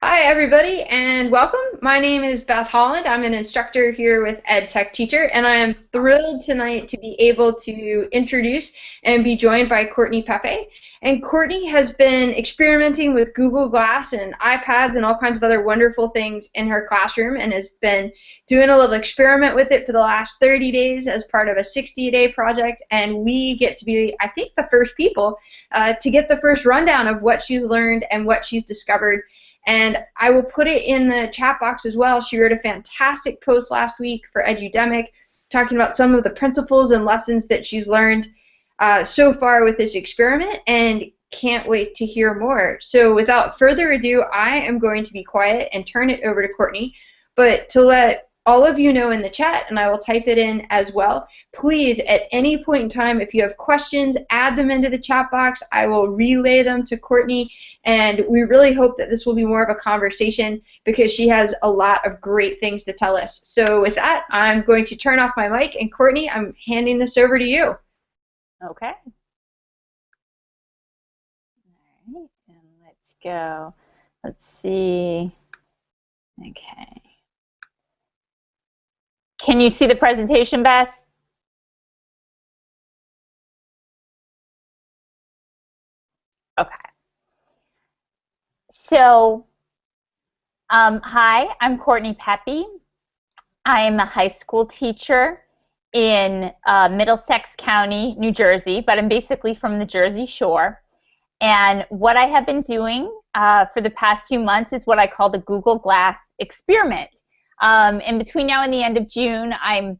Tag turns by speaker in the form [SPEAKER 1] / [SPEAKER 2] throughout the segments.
[SPEAKER 1] Hi, everybody, and welcome. My name is Beth Holland. I'm an instructor here with EdTech Teacher, and I am thrilled tonight to be able to introduce and be joined by Courtney Pepe. And Courtney has been experimenting with Google Glass and iPads and all kinds of other wonderful things in her classroom and has been doing a little experiment with it for the last 30 days as part of a 60-day project. And we get to be, I think, the first people to get the first rundown of what she's learned and what she's discovered. And I will put it in the chat box as well. She wrote a fantastic post last week for Edudemic talking about some of the principles and lessons that she's learned so far with this experiment, and can't wait to hear more. So without further ado, I am going to be quiet and turn it over to Courtney. But to let all of you know in the chat, and I will type it in as well, please, at any point in time, if you have questions, add them into the chat box. I will relay them to Courtney, and we really hope that this will be more of a conversation because she has a lot of great things to tell us. So with that, I'm going to turn off my mic, and Courtney, I'm handing this over to you.
[SPEAKER 2] Okay. All right, and let's go. Let's see. Okay. Can you see the presentation, Beth? Okay. So, hi, I'm Courtney Pepe. I am a high school teacher in Middlesex County, New Jersey, but I'm basically from the Jersey Shore. And what I have been doing for the past few months is what I call the Google Glass experiment. In between now and the end of June, I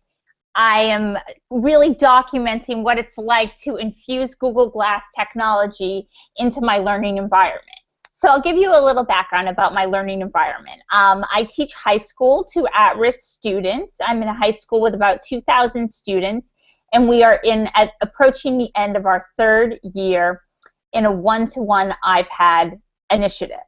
[SPEAKER 2] am really documenting what it's like to infuse Google Glass technology into my learning environment. So I'll give you a little background about my learning environment. I teach high school to at-risk students. I'm in a high school with about 2,000 students, and we are approaching the end of our third year in a one-to-one iPad initiative.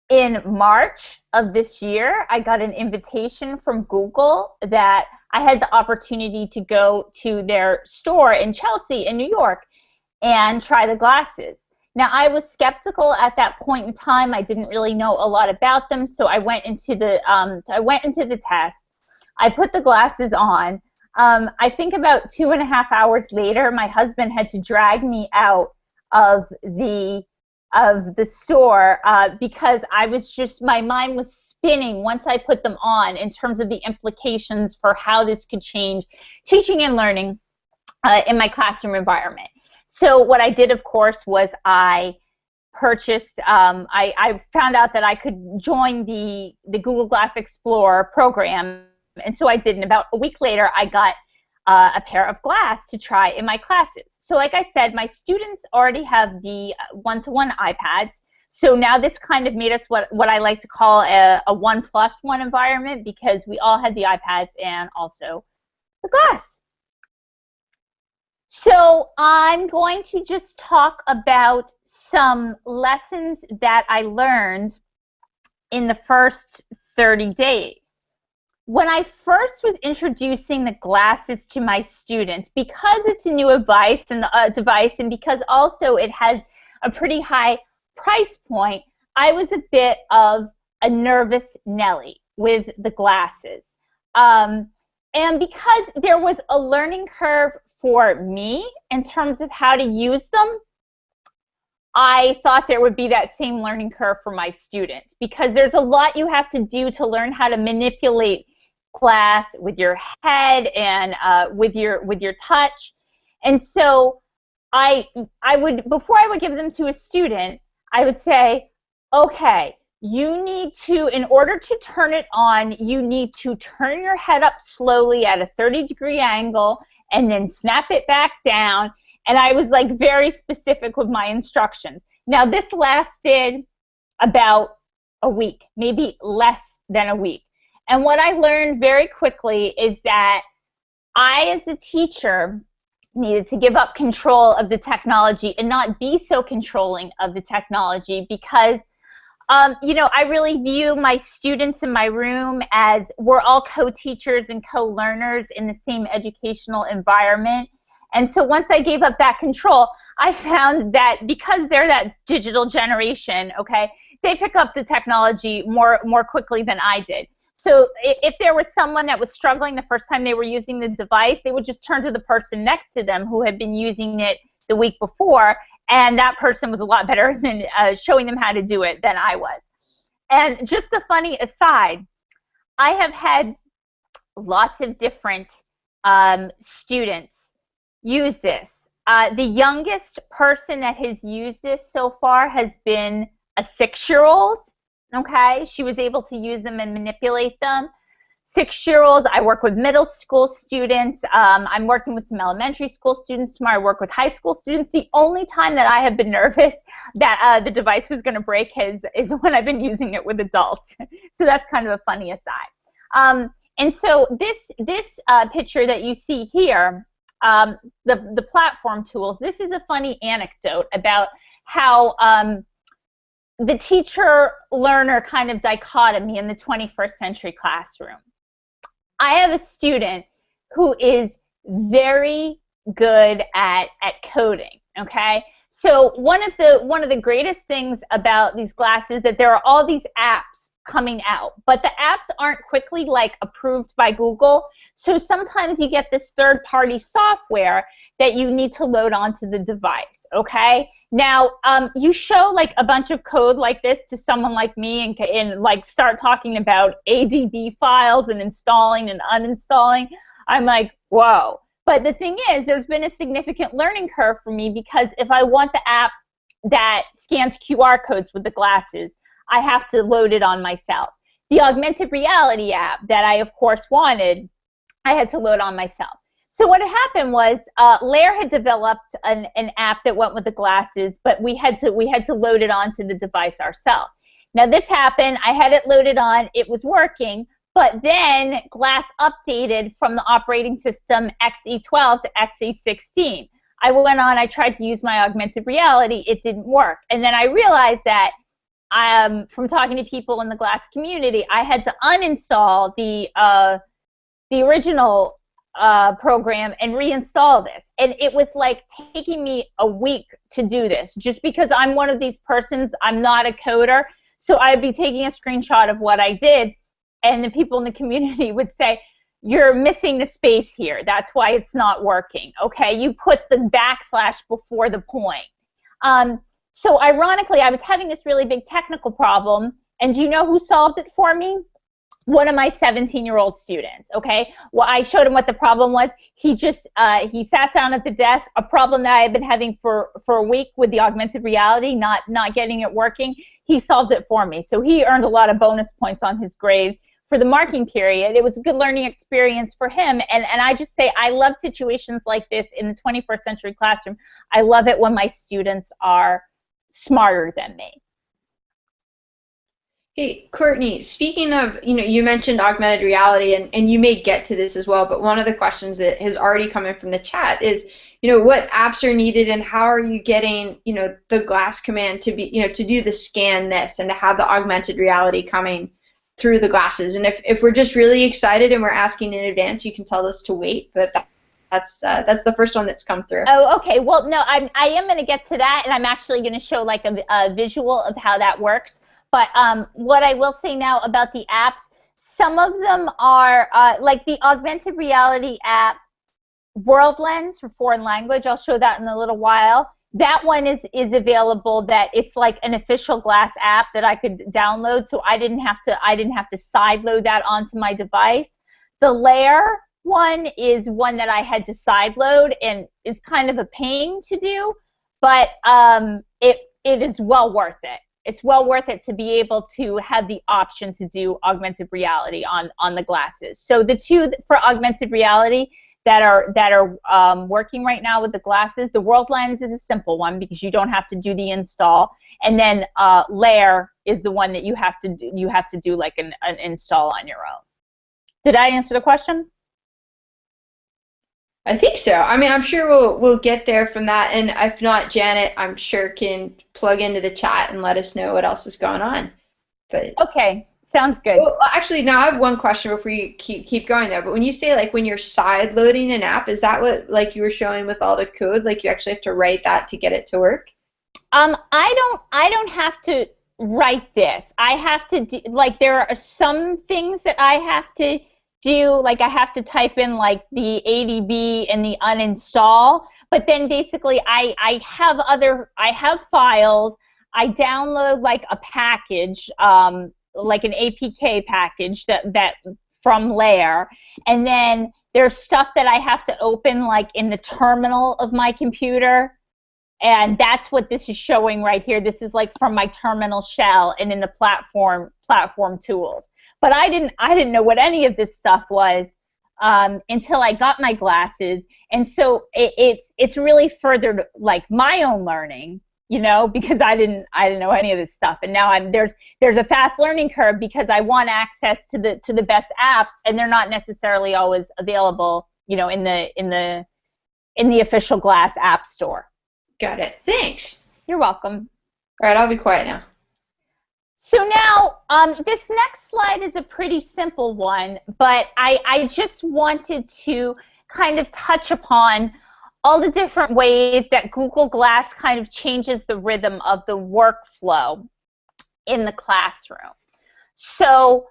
[SPEAKER 2] In March of this year, I got an invitation from Google that I had the opportunity to go to their store in Chelsea in New York and try the glasses. Now, I was skeptical at that point in time. I didn't really know a lot about them, so I went into the test. I put the glasses on. I think about 2.5 hours later, my husband had to drag me out of the store because my mind was spinning once I put them on in terms of the implications for how this could change teaching and learning in my classroom environment. So what I did, of course, was I purchased, I found out that I could join the Google Glass Explorer program, and so I did. And about a week later, I got a pair of glass to try in my classes. So like I said, my students already have the one-to-one iPads. So now this kind of made us what I like to call a 1+1 environment, because we all had the iPads and also the glass. So I'm going to just talk about some lessons that I learned in the first 30 days. When I first was introducing the glasses to my students, because it's a new device and because also it has a pretty high price point, I was a bit of a nervous Nelly with the glasses. And because there was a learning curve for me in terms of how to use them, I thought there would be that same learning curve for my students, because there's a lot you have to do to learn how to manipulate glass with your head and with your touch. And so before I would give them to a student, I would say, okay, you need to, in order to turn it on, you need to turn your head up slowly at a 30-degree angle and then snap it back down. And I was like very specific with my instructions. Now this lasted about a week, maybe less than a week. And what I learned very quickly is that I, as a teacher, needed to give up control of the technology and not be so controlling of the technology, because you know, I really view my students in my room as we're all co-teachers and co-learners in the same educational environment. And so once I gave up that control, I found that because they're that digital generation, okay, they pick up the technology more quickly than I did. So if there was someone that was struggling the first time they were using the device, they would just turn to the person next to them who had been using it the week before, and that person was a lot better than showing them how to do it than I was. And just a funny aside, I have had lots of different students use this. The youngest person that has used this so far has been a 6-year-old. Okay, she was able to use them and manipulate them. 6-year-olds. I work with middle school students. I'm working with some elementary school students tomorrow. I work with high school students. The only time that I have been nervous that the device was going to break is when I've been using it with adults. So that's kind of a funny aside. And so this picture that you see here, the platform tools, this is a funny anecdote about how the teacher-learner kind of dichotomy in the 21st century classroom. I have a student who is very good at coding, okay? So one of the greatest things about these glasses is that there are all these apps coming out, but the apps aren't quickly like approved by Google. So sometimes you get this third-party software that you need to load onto the device, okay? Now, you show like a bunch of code like this to someone like me and like start talking about ADB files and installing and uninstalling. I'm like, whoa. But the thing is, there's been a significant learning curve for me because if I want the app that scans QR codes with the glasses, I have to load it on myself. The augmented reality app that I, of course, wanted, I had to load on myself. So what had happened was Lair had developed an app that went with the glasses, but we had to load it onto the device ourselves. Now this happened. I had it loaded on. It was working, but then Glass updated from the operating system XE12 to XE16. I went on. I tried to use my augmented reality. It didn't work, and then I realized that from talking to people in the Glass community, I had to uninstall the original program and reinstall this. And it was like taking me a week to do this just because I'm one of these persons, I'm not a coder. So I'd be taking a screenshot of what I did and the people in the community would say, you're missing the space here. That's why it's not working. Okay, you put the backslash before the point. So ironically, I was having this really big technical problem, and do you know who solved it for me? One of my 17-year-old students, okay? Well, I showed him what the problem was. He just, he sat down at the desk, a problem that I had been having for a week with the augmented reality, not getting it working. He solved it for me. So he earned a lot of bonus points on his grade for the marking period. It was a good learning experience for him. And I just say I love situations like this in the 21st century classroom. I love it when my students are smarter than me.
[SPEAKER 1] Hey, Courtney, speaking of, you mentioned augmented reality, and you may get to this as well, but one of the questions that has already come in from the chat is, what apps are needed and how are you getting, the Glass command to be, to do the scan this and to have the augmented reality coming through the glasses. And if we're just really excited and we're asking in advance, you can tell us to wait, but that's the first one that's come through.
[SPEAKER 2] Oh, okay. Well, no, I am going to get to that, and I'm actually going to show like a visual of how that works. But what I will say now about the apps, some of them are like the augmented reality app, World Lens for foreign language. I'll show that in a little while. That one is available. That it's like an official Glass app that I could download, so I didn't have to sideload that onto my device. The Lair one is one that I had to sideload, and it's kind of a pain to do, but it is well worth it. It's well worth it to be able to have the option to do augmented reality on the glasses. So the two for augmented reality that are working right now with the glasses, the World Lens is a simple one because you don't have to do the install, and then Lair is the one that you have to do like an install on your own. Did I answer the question?
[SPEAKER 1] I think so. I mean, I'm sure we'll get there from that, and if not, Janet, I'm sure can plug into the chat and let us know what else is going on. But
[SPEAKER 2] okay, Sounds good.
[SPEAKER 1] Well, actually, now I have one question before you keep going there. But when you say like when you're side loading an app, is that what like you were showing with all the code? Like you actually have to write that to get it to work?
[SPEAKER 2] I don't have to write this. I have to do, like, there are some things that I have to do, like I have to type in like the ADB and the uninstall, but then basically I have files. I download like a package, like an APK package that from Layer, and then there's stuff that I have to open like in the terminal of my computer, and that's what this is showing right here. This is like from my terminal shell and in the platform tools. But I didn't know what any of this stuff was until I got my glasses, and so it's really furthered like my own learning, because I didn't know any of this stuff, and now there's a fast learning curve because I want access to the best apps, and they're not necessarily always available, in the official Glass App Store.
[SPEAKER 1] Got it. Thanks.
[SPEAKER 2] You're welcome.
[SPEAKER 1] All right, I'll be quiet now.
[SPEAKER 2] So now, this next slide is a pretty simple one, but I just wanted to kind of touch upon all the different ways that Google Glass kind of changes the rhythm of the workflow in the classroom. So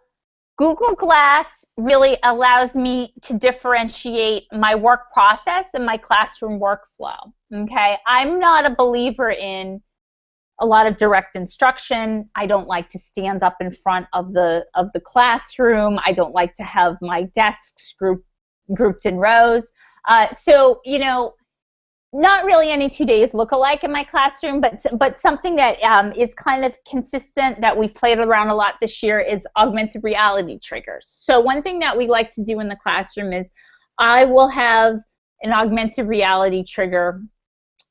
[SPEAKER 2] Google Glass really allows me to differentiate my work process and my classroom workflow. Okay, I'm not a believer in a lot of direct instruction. I don't like to stand up in front of the classroom. I don't like to have my desks grouped in rows. So not really any 2 days look alike in my classroom, but something that is kind of consistent that we've played around a lot this year is augmented reality triggers. So one thing that we like to do in the classroom is I will have an augmented reality trigger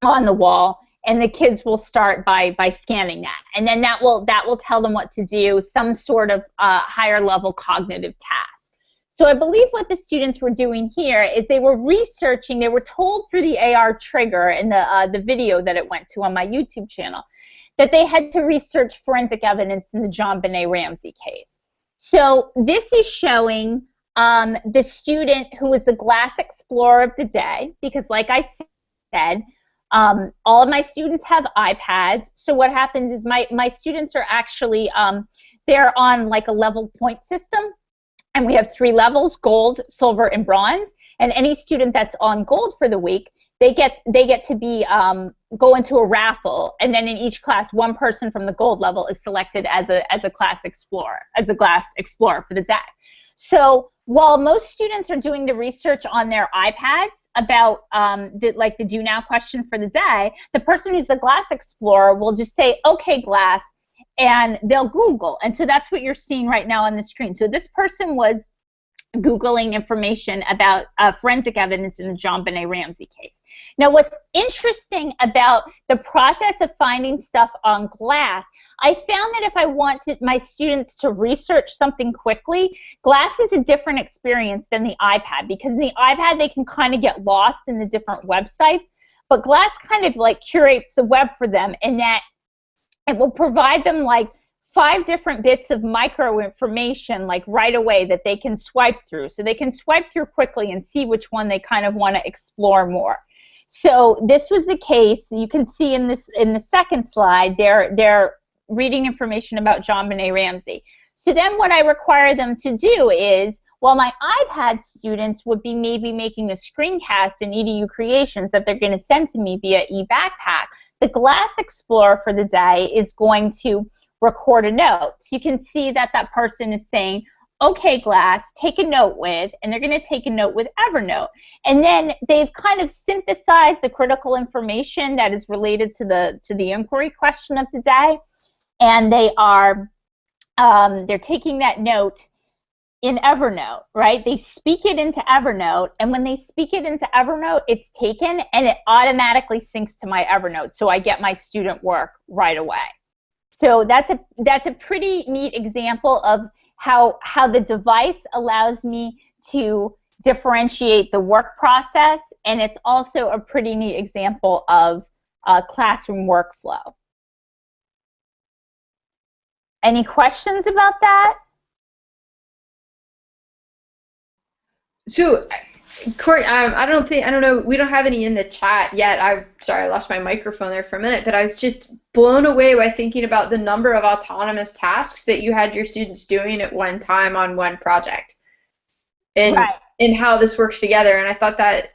[SPEAKER 2] on the wall, and the kids will start by scanning that, and then that will tell them what to do, some sort of higher level cognitive task. So I believe what the students were doing here is they were researching. They were told through the AR trigger in the video that it went to on my YouTube channel that they had to research forensic evidence in the JonBenet Ramsey case. So this is showing the student who was the Glass Explorer of the day, because like I said, all of my students have iPads. So what happens is my students are actually, they're on like a level point system. And we have 3 levels: gold, silver, and bronze. And any student that's on gold for the week, they get to be go into a raffle. And then in each class, one person from the gold level is selected as a class explorer, as the Glass Explorer for the day. So while most students are doing the research on their iPads about the do now question for the day, the person who's the Glass Explorer will just say, "Okay, Glass," and they'll Google. And so that's what you're seeing right now on the screen. So this person was Googling information about forensic evidence in the JonBenet Ramsey case. Now, what's interesting about the process of finding stuff on Glass, I found that if I wanted my students to research something quickly, Glass is a different experience than the iPad, because in the iPad they can kind of get lost in the different websites, but Glass kind of like curates the web for them, in that it will provide them like 5 different bits of micro information like right away that they can swipe through. So they can swipe through quickly and see which one they kind of want to explore more. So this was the case. You can see in the second slide, they're reading information about JonBenet Ramsey. So then what I require them to do is, while my iPad students would be maybe making a screencast in EDU Creations that they're going to send to me via eBackpack, the Glass Explorer for the day is going to record a note. So you can see that that person is saying, "Okay, Glass, take a note with," and they're going to take a note with Evernote. And then they've kind of synthesized the critical information that is related to the inquiry question of the day, and they are they're taking that note in Evernote, right? They speak it into Evernote, and when they speak it into Evernote, it's taken and it automatically syncs to my Evernote, so I get my student work right away. So that's a pretty neat example of how the device allows me to differentiate the work process, and it's also a pretty neat example of classroom workflow. Any questions about that?
[SPEAKER 1] So, Court, I don't know, we don't have any in the chat yet. I'm sorry, I lost my microphone there for a minute, but I was just blown away by thinking about the number of autonomous tasks that you had your students doing at one time on one project, and
[SPEAKER 2] Right.
[SPEAKER 1] how this works together. And I thought that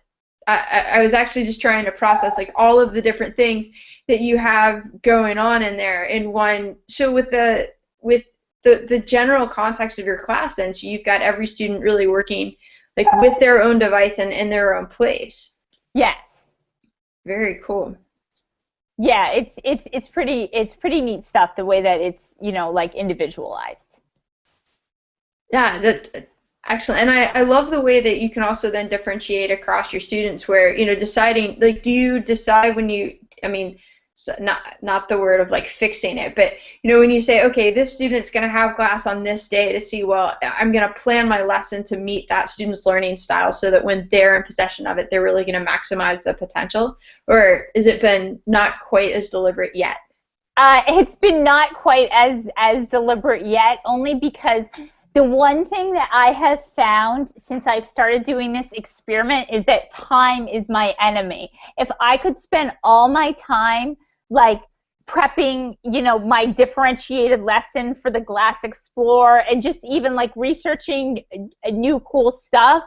[SPEAKER 1] I was actually just trying to process like all of the different things that you have going on in there in one. So with the general context of your class, then, so you've got every student really working like with their own device and in their own place.
[SPEAKER 2] Yes.
[SPEAKER 1] Very cool.
[SPEAKER 2] Yeah, it's pretty neat stuff the way that it's, like individualized.
[SPEAKER 1] Yeah, that excellent. And I love the way that you can also then differentiate across your students where, deciding like do you decide when you I mean not the word of like fixing it, but when you say, okay, this student's going to have class on this day to see, well, I'm going to plan my lesson to meet that student's learning style so that when they're in possession of it, they're really going to maximize the potential, or has it been not quite as deliberate yet?
[SPEAKER 2] It's been not quite as deliberate yet, only because the one thing that I have found since I've started doing this experiment is that time is my enemy. If I could spend all my time like prepping, my differentiated lesson for the Glass Explorer and just even like researching new cool stuff,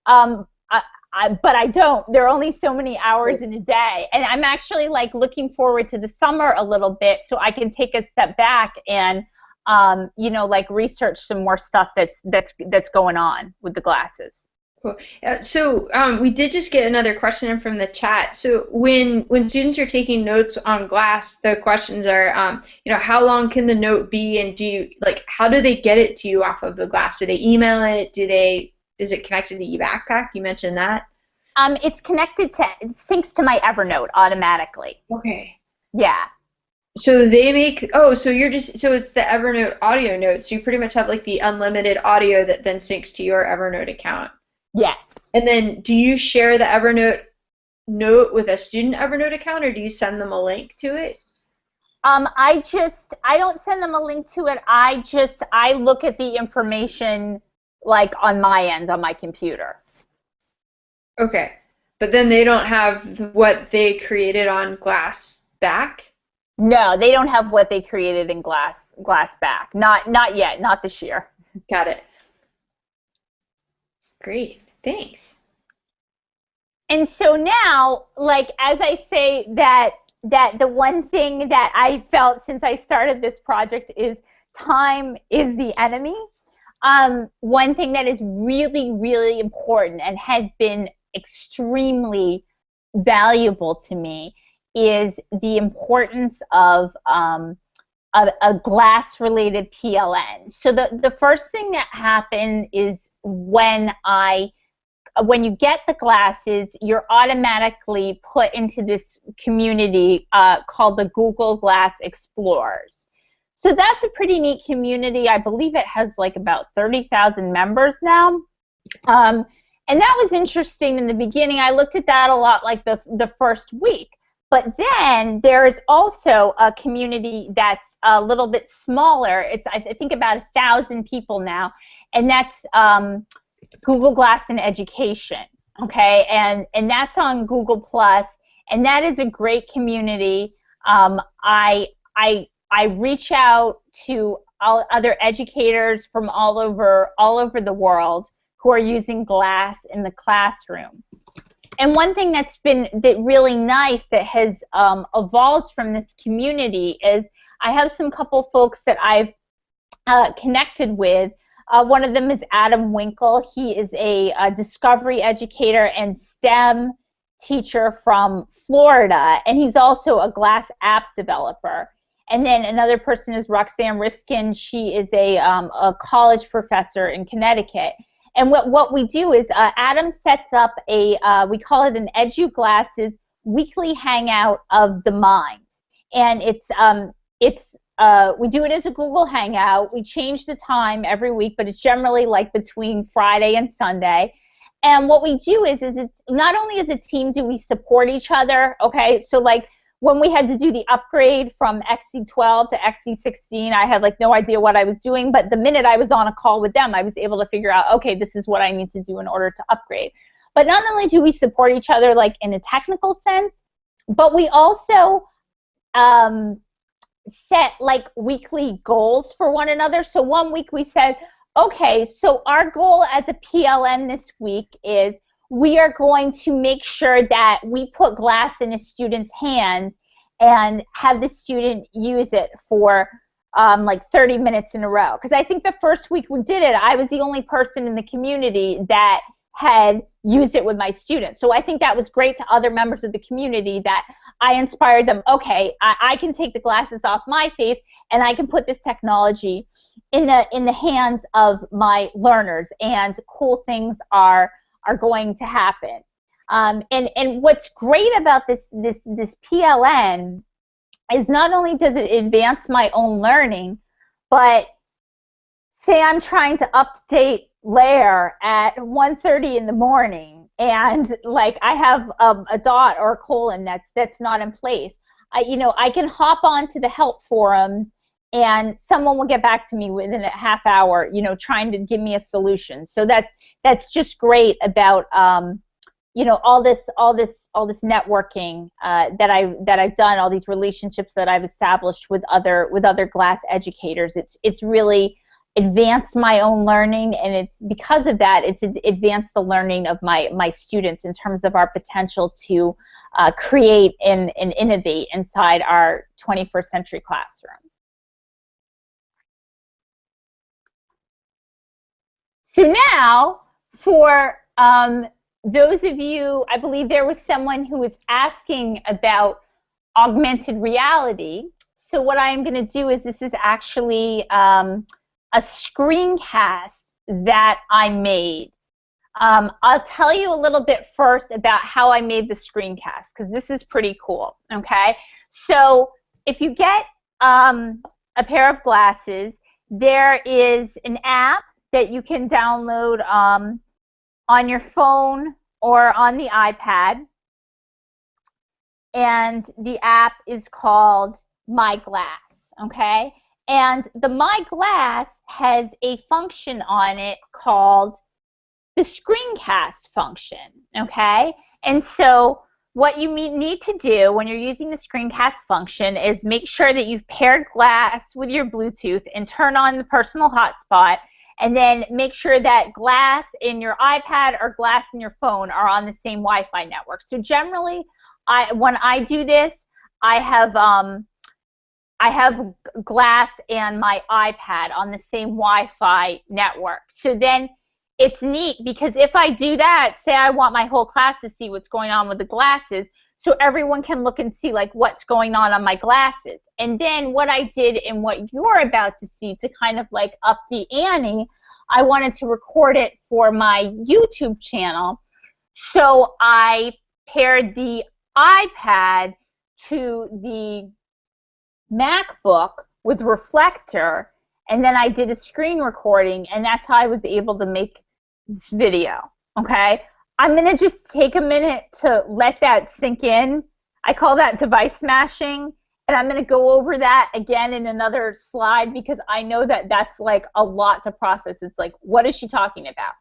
[SPEAKER 2] um, but I don't. There are only so many hours in a day, and I'm actually like looking forward to the summer a little bit so I can take a step back and like research some more stuff that's going on with the glasses.
[SPEAKER 1] Cool. So we did just get another question in from the chat. So when students are taking notes on glass, the questions are, how long can the note be, and how do they get it to you off of the glass? Do they email it? Is it connected to eBackpack? You mentioned that.
[SPEAKER 2] It's connected it syncs to my Evernote automatically.
[SPEAKER 1] Okay.
[SPEAKER 2] Yeah.
[SPEAKER 1] So they make, so it's the Evernote audio notes. So you pretty much have like the unlimited audio that then syncs to your Evernote account.
[SPEAKER 2] Yes.
[SPEAKER 1] And then do you share the Evernote note with a student Evernote account, or do you send them a link to it?
[SPEAKER 2] I don't send them a link to it. I look at the information like on my end on my computer.
[SPEAKER 1] Okay. But then they don't have what they created on Glass back?
[SPEAKER 2] No, they don't have what they created in glass back. Not yet, not this year.
[SPEAKER 1] Got it. Great. Thanks.
[SPEAKER 2] And so now, like as I say that the one thing that I felt since I started this project is time is the enemy. One thing that is really, really important and has been extremely valuable to me is the importance of a glass-related PLN. So the first thing that happened is when you get the glasses, you're automatically put into this community called the Google Glass Explorers. So that's a pretty neat community. I believe it has like about 30,000 members now. And that was interesting in the beginning. I looked at that a lot like the first week. But then there is also a community that's a little bit smaller. It's I think about 1,000 people now, and that's Google Glass in Education. Okay, and that's on Google Plus, and that is a great community. I reach out to all other educators from all over the world who are using glass in the classroom. And one thing that's been really nice that has evolved from this community is I have some couple folks that I've connected with. One of them is Adam Winkle. He is a discovery educator and STEM teacher from Florida, and he's also a glass app developer. And then another person is Roxanne Riskin. She is a college professor in Connecticut. And what we do is Adam sets up we call it an EduGlasses weekly hangout of the minds. And we do it as a Google Hangout. We change the time every week, but it's generally like between Friday and Sunday. And what we do is it's not only as a team do we support each other, okay? So like when we had to do the upgrade from XC12 to XC16, I had like no idea what I was doing, but the minute I was on a call with them, I was able to figure out, okay, this is what I need to do in order to upgrade. But not only do we support each other like in a technical sense, but we also set like weekly goals for one another. So one week we said, okay, so our goal as a PLN this week is we are going to make sure that we put glass in a student's hands and have the student use it for like 30 minutes in a row. Because I think the first week we did it, I was the only person in the community that had used it with my students. So I think that was great to other members of the community that I inspired them, okay, I can take the glasses off my face and I can put this technology in the hands of my learners, and cool things are going to happen. And what's great about this PLN is not only does it advance my own learning, but say I'm trying to update layer at 1:30 in the morning, and like I have a dot or a colon that's not in place. I can hop onto the help forums and someone will get back to me within a half hour, trying to give me a solution. So that's just great about all this networking that I've done, all these relationships that I've established with other glass educators. It's really advanced my own learning, and it's because of that it's advanced the learning of my students in terms of our potential to create and innovate inside our 21st century classroom. So now for those of you, I believe there was someone who was asking about augmented reality. So what I'm going to do is, this is actually a screencast that I made. I'll tell you a little bit first about how I made the screencast, because this is pretty cool, okay? So if you get a pair of glasses, there is an app that you can download on your phone or on the iPad, and the app is called My Glass, okay? And the My Glass has a function on it called the screencast function, okay? And so what you need to do when you're using the screencast function is make sure that you've paired glass with your Bluetooth and turn on the personal hotspot, and then make sure that glass in your iPad or glass in your phone are on the same Wi-Fi network. So generally, when I do this, I have glass and my iPad on the same Wi-Fi network. So then it's neat, because if I do that, say I want my whole class to see what's going on with the glasses, so everyone can look and see like what's going on my glasses. And then what I did and what you're about to see to kind of like up the ante, I wanted to record it for my YouTube channel. So I paired the iPad to the MacBook with reflector, and then I did a screen recording, and that's how I was able to make this video, okay? I'm going to just take a minute to let that sink in. I call that device smashing, and I'm going to go over that again in another slide, because I know that that's like a lot to process. It's like, what is she talking about?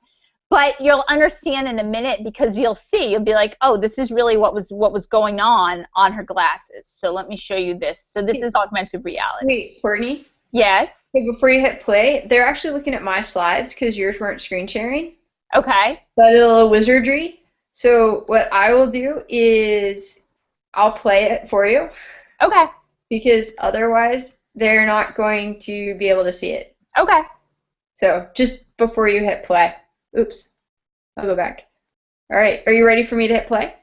[SPEAKER 2] But you'll understand in a minute, because you'll see, you'll be like, oh, this is really what was going on her glasses. So let me show you this. So this is augmented reality.
[SPEAKER 1] Wait, Courtney?
[SPEAKER 2] Yes?
[SPEAKER 1] So before you hit play, they're actually looking at my slides because yours weren't screen sharing.
[SPEAKER 2] Okay.
[SPEAKER 1] So I did a little wizardry. So what I will do is I'll play it for you.
[SPEAKER 2] Okay.
[SPEAKER 1] Because otherwise they're not going to be able to see it.
[SPEAKER 2] Okay.
[SPEAKER 1] So just before you hit play. Oops. I'll go back. All right. Are you ready for me to hit play?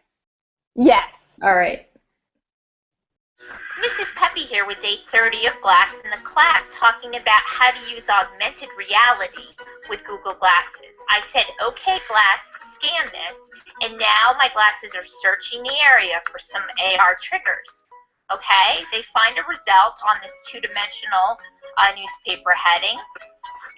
[SPEAKER 2] Yes.
[SPEAKER 1] All right.
[SPEAKER 3] Mrs. Pepe here with day 30 of Glass in the Class, talking about how to use augmented reality with Google Glasses. I said, okay, Glass, scan this, and now my glasses are searching the area for some AR triggers. Okay, they find a result on this two-dimensional newspaper heading,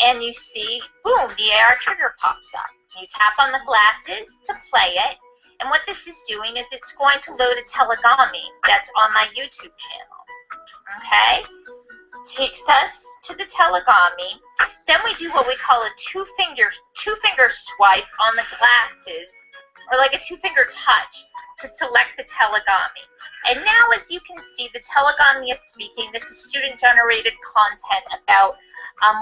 [SPEAKER 3] and you see, boom, the AR trigger pops up. You tap on the glasses to play it, And what this is doing is it's going to load a telegami that's on my YouTube channel. Okay? Takes us to the telegami. Then we do what we call a two-finger swipe on the glasses, or like a two-finger touch to select the telegami. And now, as you can see, the telegami is speaking. This is student-generated content about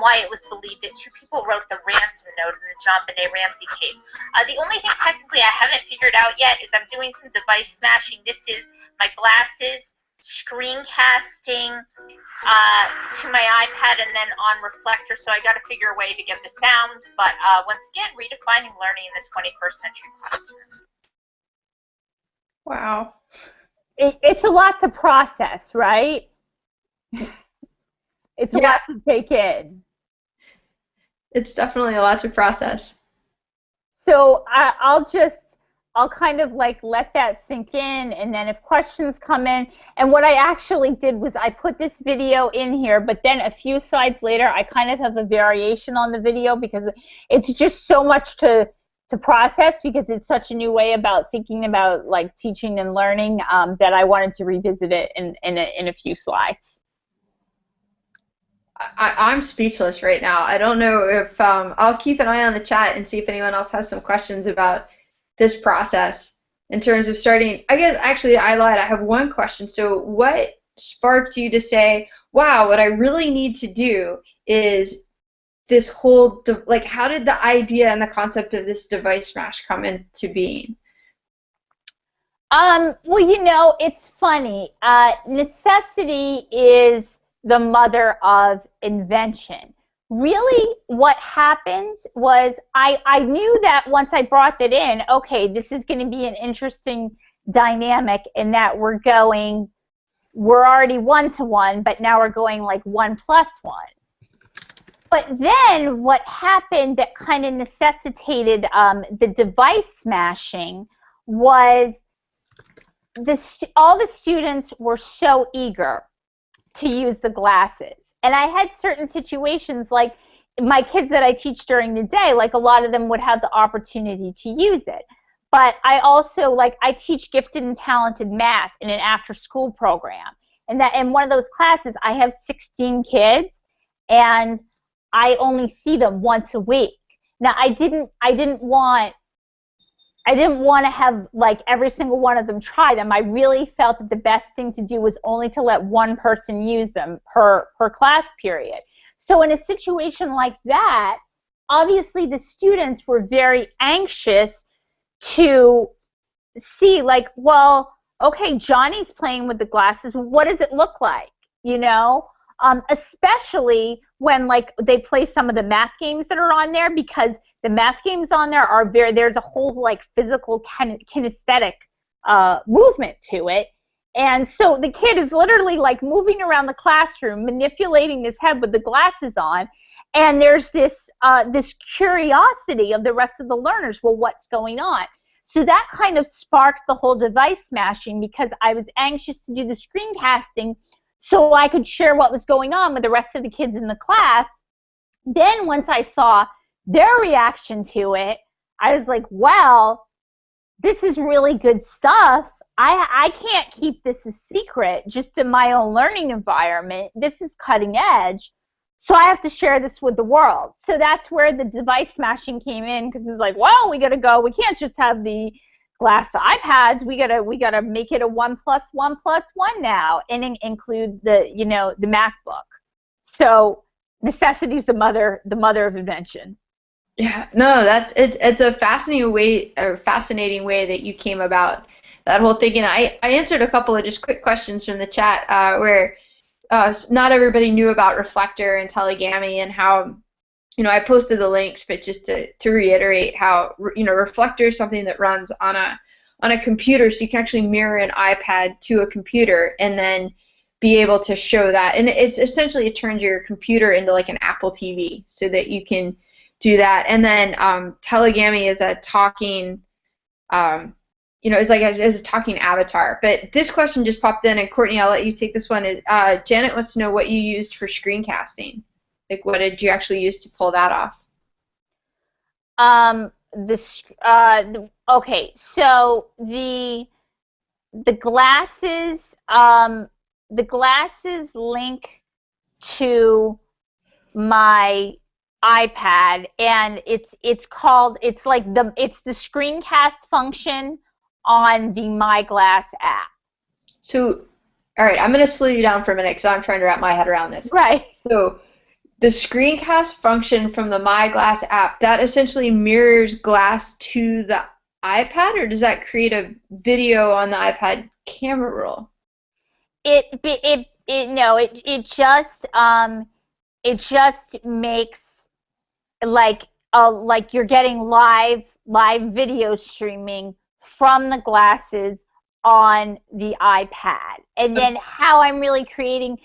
[SPEAKER 3] why it was believed that 2 people wrote the ransom note in the John Benet Ramsey case. The only thing technically I haven't figured out yet is I'm doing some device smashing. This is my glasses, screencasting to my iPad, and then on reflector, so I got to figure a way to get the sound. But once again, redefining learning in the 21st century classroom.
[SPEAKER 1] Wow.
[SPEAKER 2] It's a lot to process, right? It's a lot to take in.
[SPEAKER 1] It's definitely a lot to process.
[SPEAKER 2] So I'll kind of like let that sink in, and then if questions come in, and what I actually did was I put this video in here, but then a few slides later I kind of have a variation on the video because it's just so much to process, because it's such a new way about thinking about like teaching and learning, that I wanted to revisit it in a few slides.
[SPEAKER 1] I'm speechless right now. I don't know if I'll keep an eye on the chat and see if anyone else has some questions about this process in terms of starting. I guess actually I lied. I have one question. So what sparked you to say, wow, what I really need to do is this whole, like, how did the idea and the concept of this device smash come into being?
[SPEAKER 2] Well, you know, it's funny. Necessity is the mother of invention. Really, what happened was I knew that once I brought that in, okay, this is going to be an interesting dynamic in that we're already 1-to-1, but now we're going like 1+1. But then what happened that kind of necessitated the device smashing was all the students were so eager to use the glasses. And I had certain situations, like my kids that I teach during the day, like a lot of them would have the opportunity to use it. But I also, like, I teach gifted and talented math in an after-school program. And that in one of those classes, I have 16 kids, and I only see them once a week. Now, I didn't want to have like every single one of them try them. I really felt that the best thing to do was only to let one person use them per class period. So in a situation like that, obviously the students were very anxious to see, like, well, okay, Johnny's playing with the glasses. What does it look like? You know? Especially when like they play some of the math games that are on there, because the math games on there are there's a whole like physical kinesthetic movement to it. And so the kid is literally like moving around the classroom, manipulating his head with the glasses on, and there's this curiosity of the rest of the learners, well, what's going on? So that kind of sparked the whole device smashing, because I was anxious to do the screencasting so I could share what was going on with the rest of the kids in the class. Then once I saw their reaction to it, I was like, well, this is really good stuff. I can't keep this a secret just in my own learning environment. This is cutting edge. So I have to share this with the world. So that's where the device smashing came in, because it's like, well, we got to go. We can't just have the glass iPads. We gotta make it a 1+1+1 now, and include the the MacBook. So necessity is the mother of invention.
[SPEAKER 1] Yeah, no, it's a fascinating way that you came about that whole thing. And I answered a couple of just quick questions from the chat where not everybody knew about reflector and telegami, and how, I posted the links, but just to reiterate how, reflector is something that runs on a computer, so you can actually mirror an iPad to a computer and then be able to show that. And it's essentially, it turns your computer into like an Apple TV so that you can do that. And then telegami is a talking, is like as a talking avatar. But this question just popped in, and Courtney, I'll let you take this one. Janet wants to know what you used for screencasting. Like, what did you actually use to pull that off?
[SPEAKER 2] Okay, so the glasses link to my iPad, and it's the screencast function on the My Glass app.
[SPEAKER 1] So, all right, I'm going to slow you down for a minute because I'm trying to wrap my head around this.
[SPEAKER 2] Right.
[SPEAKER 1] So, the screencast function from the My Glass app, that essentially mirrors Glass to the iPad, or does that create a video on the iPad camera roll?
[SPEAKER 2] It just makes like you're getting live video streaming from the glasses on the iPad. And then how I'm really creating,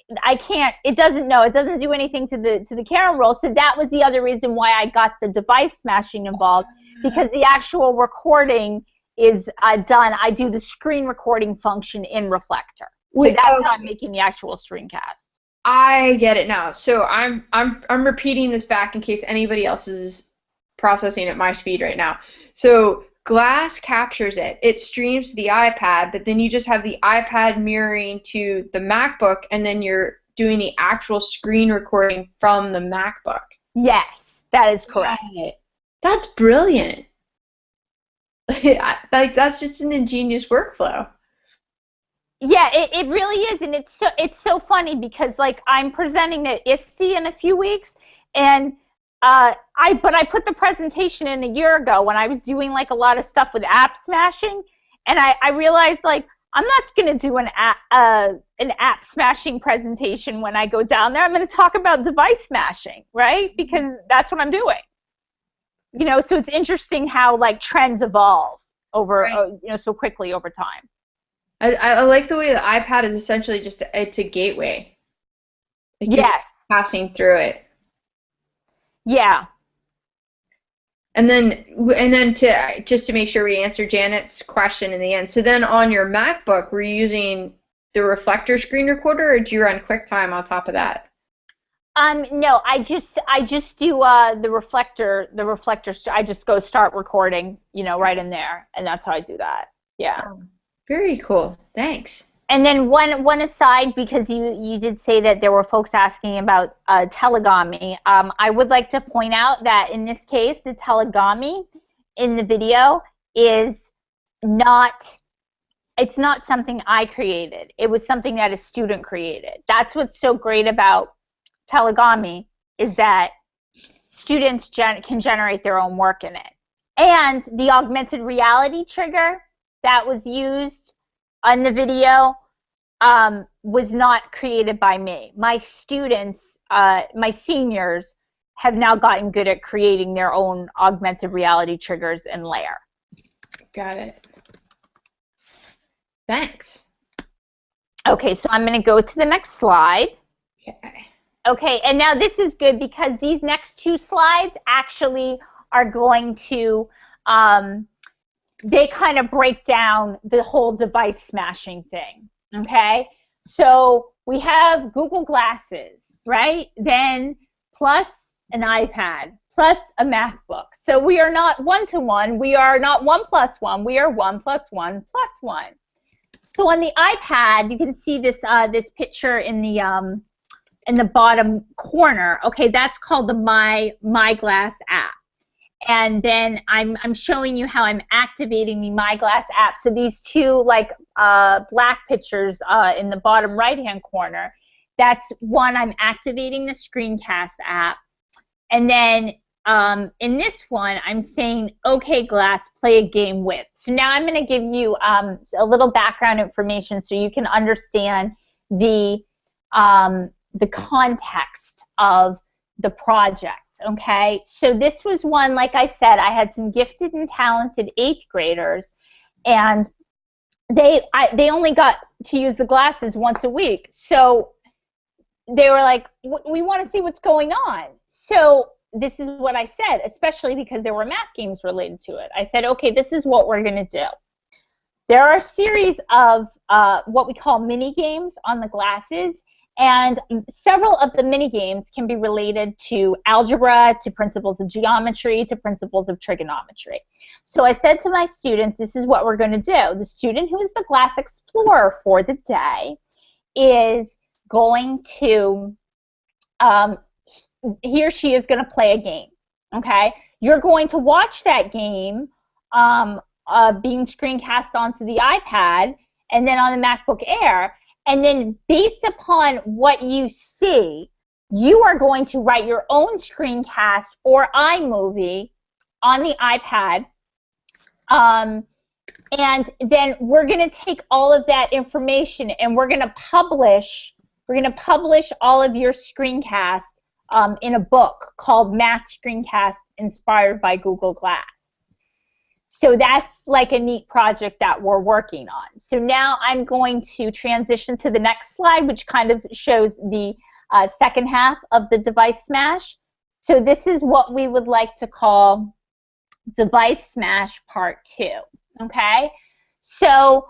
[SPEAKER 2] it doesn't do anything to the camera roll. So that was the other reason why I got the device smashing involved, because the actual recording is done. I do the screen recording function in Reflector. So that's how I'm making the actual screencast.
[SPEAKER 1] I get it now. So I'm repeating this back in case anybody else is processing at my speed right now. So Glass captures it. It streams to the iPad, but then you just have the iPad mirroring to the MacBook, and then you're doing the actual screen recording from the MacBook.
[SPEAKER 2] Yes, that is correct.
[SPEAKER 1] Right. That's brilliant. Like, that's just an ingenious workflow.
[SPEAKER 2] Yeah, it really is, and it's so funny because like I'm presenting at ISTE in a few weeks, and I put the presentation in a year ago when I was doing like a lot of stuff with app smashing, and I realized like I'm not going to do an app smashing presentation when I go down there. I'm going to talk about device smashing, right? Because that's what I'm doing. You know, so it's interesting how like trends evolve over
[SPEAKER 1] Right.
[SPEAKER 2] so quickly over time.
[SPEAKER 1] I like the way the iPad is essentially it's a gateway. Like you're
[SPEAKER 2] Yeah.
[SPEAKER 1] just passing through it.
[SPEAKER 2] Yeah.
[SPEAKER 1] And then to make sure we answer Janet's question in the end. So then on your MacBook, were you using the Reflector screen recorder, or did you run QuickTime on top of that?
[SPEAKER 2] No, I just do the reflector. I just go start recording, right in there, and that's how I do that. Yeah.
[SPEAKER 1] Oh, very cool. Thanks.
[SPEAKER 2] And then one aside, because you did say that there were folks asking about telegami. I would like to point out that in this case, the telegami in the video is not. It's not something I created. It was something that a student created. That's what's so great about telegami, is that students can generate their own work in it. And the augmented reality trigger that was used on the video was not created by me. My students, my seniors, have now gotten good at creating their own augmented reality triggers in Layer.
[SPEAKER 1] Got it. Thanks.
[SPEAKER 2] Okay, so I'm going to go to the next slide.
[SPEAKER 1] Okay.
[SPEAKER 2] Okay, and now this is good because these next two slides actually are going to, they kind of break down the whole device smashing thing, okay? So we have Google Glasses, right? Then plus an iPad, plus a MacBook. So we are not one-to-one. We are not 1 + 1. We are 1 + 1 + 1. So on the iPad, you can see this this picture in the bottom corner. Okay, that's called the My Glass app. And then I'm showing you how I'm activating the My Glass app. So these two black pictures in the bottom right-hand corner, that's one, I'm activating the Screencast app. And then in this one, I'm saying, okay, Glass, play a game with. So now I'm going to give you a little background information so you can understand the context of the project. Okay, so this was one, like I said, I had some gifted and talented 8th graders, and they only got to use the glasses once a week. So they were like, we want to see what's going on. So this is what I said, especially because there were math games related to it. I said, okay, this is what we're going to do. There are a series of what we call mini games on the glasses, And several of the mini games can be related to algebra, to principles of geometry, to principles of trigonometry. So I said to my students, this is what we're going to do. The student who is the Glass Explorer for the day is going to, he or she is going to play a game, okay? You're going to watch that game being screencast onto the iPad and then on the MacBook Air, and then based upon what you see, you are going to write your own screencast or iMovie on the iPad, and then we're going to take all of that information and we're going to publish all of your screencasts in a book called Math Screencast Inspired by Google Glass. So that's like a neat project that we're working on. So now I'm going to transition to the next slide, which kind of shows the second half of the device smash. So this is what we would like to call device smash part 2, okay? So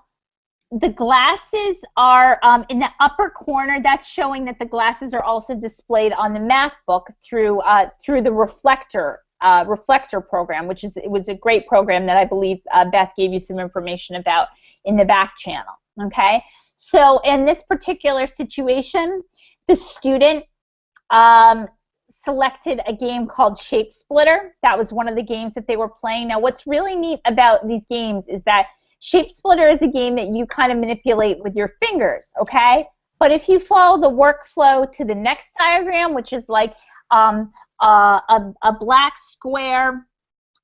[SPEAKER 2] the glasses are in the upper corner. That's showing that the glasses are also displayed on the MacBook through the reflector program, which was a great program that I believe Beth gave you some information about in the back channel, okay? So in this particular situation, the student selected a game called Shape Splitter. That was one of the games that they were playing. Now what's really neat about these games is that Shape Splitter is a game that you kind of manipulate with your fingers, okay? But if you follow the workflow to the next diagram, which is like a black square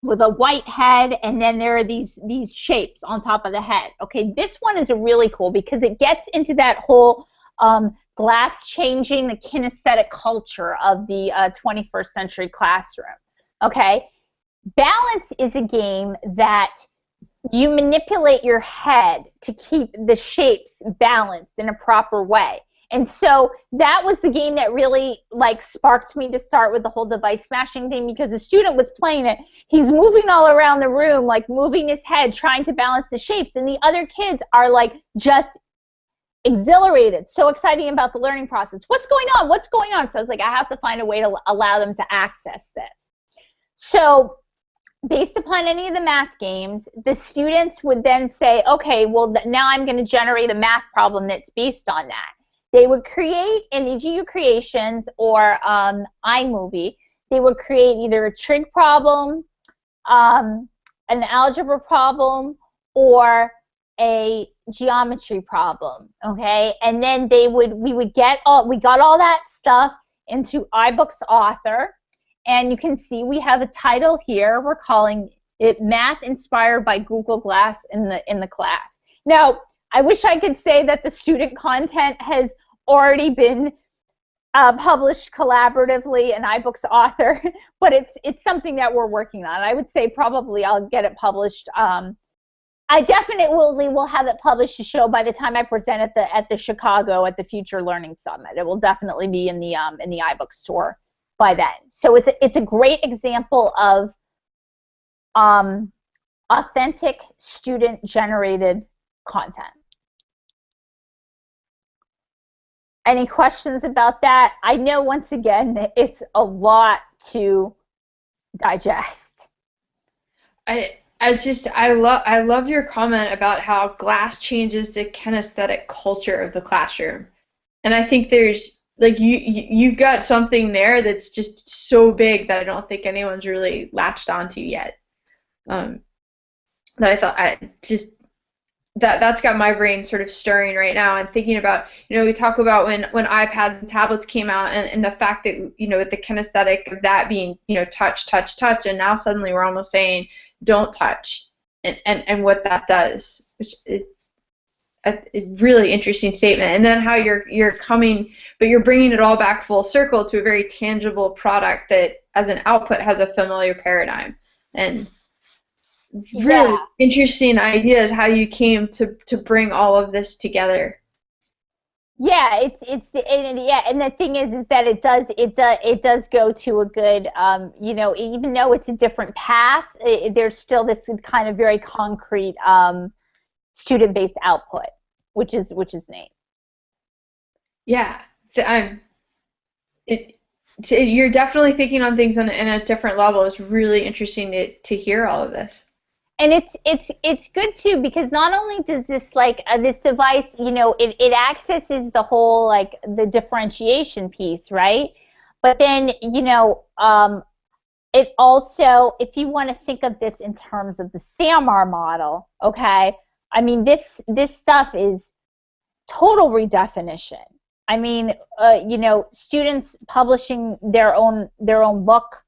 [SPEAKER 2] with a white head, and then there are these shapes on top of the head. Okay, this one is really cool because it gets into that whole glass changing the kinesthetic culture of the 21st century classroom. Okay, balance is a game that you manipulate your head to keep the shapes balanced in a proper way. And so that was the game that really like sparked me to start with the whole device smashing thing, because the student was playing it. He's moving all around the room, like moving his head, trying to balance the shapes. And the other kids are like just exhilarated, so exciting about the learning process. What's going on? What's going on? So I was like, I have to find a way to allow them to access this. So based upon any of the math games, the students would then say, okay, well, now I'm going to generate a math problem that's based on that. They would create in EGU Creations or iMovie, they would create either a trig problem, an algebra problem, or a geometry problem, okay? And then we got all that stuff into iBooks Author, and you can see we have a title here. We're calling it Math Inspired by Google Glass in the class. Now, I wish I could say that the student content has already been published collaboratively in iBooks Author, but it's something that we're working on. I would say probably I'll get it published. I definitely will have it published to show by the time I present at the Chicago at the Future Learning Summit. It will definitely be in the iBook store by then. So it's a great example of authentic student generated content. Any questions about that? I know, once again, that it's a lot to digest.
[SPEAKER 1] I love your comment about how glass changes the kinesthetic culture of the classroom. And I think there's like you've got something there that's just so big that I don't think anyone's really latched onto yet. That I thought that's got my brain sort of stirring right now and thinking about, we talk about when iPads and tablets came out and the fact that, with the kinesthetic of that being, touch, touch, touch, and now suddenly we're almost saying don't touch and what that does, which is a really interesting statement. And then how you're bringing it all back full circle to a very tangible product that as an output has a familiar paradigm. And really interesting ideas how you came to bring all of this together.
[SPEAKER 2] Yeah, and the thing is that it does go to a good, even though it's a different path, there's still this kind of very concrete student-based output, which is neat.
[SPEAKER 1] Yeah, So it, you're definitely thinking on things in a different level. It's really interesting to hear all of this.
[SPEAKER 2] And it's good too, because not only does this like this device, it accesses the whole like the differentiation piece, right? But then it also, if you want to think of this in terms of the SAMR model, okay, I mean this stuff is total redefinition. I mean, students publishing their own book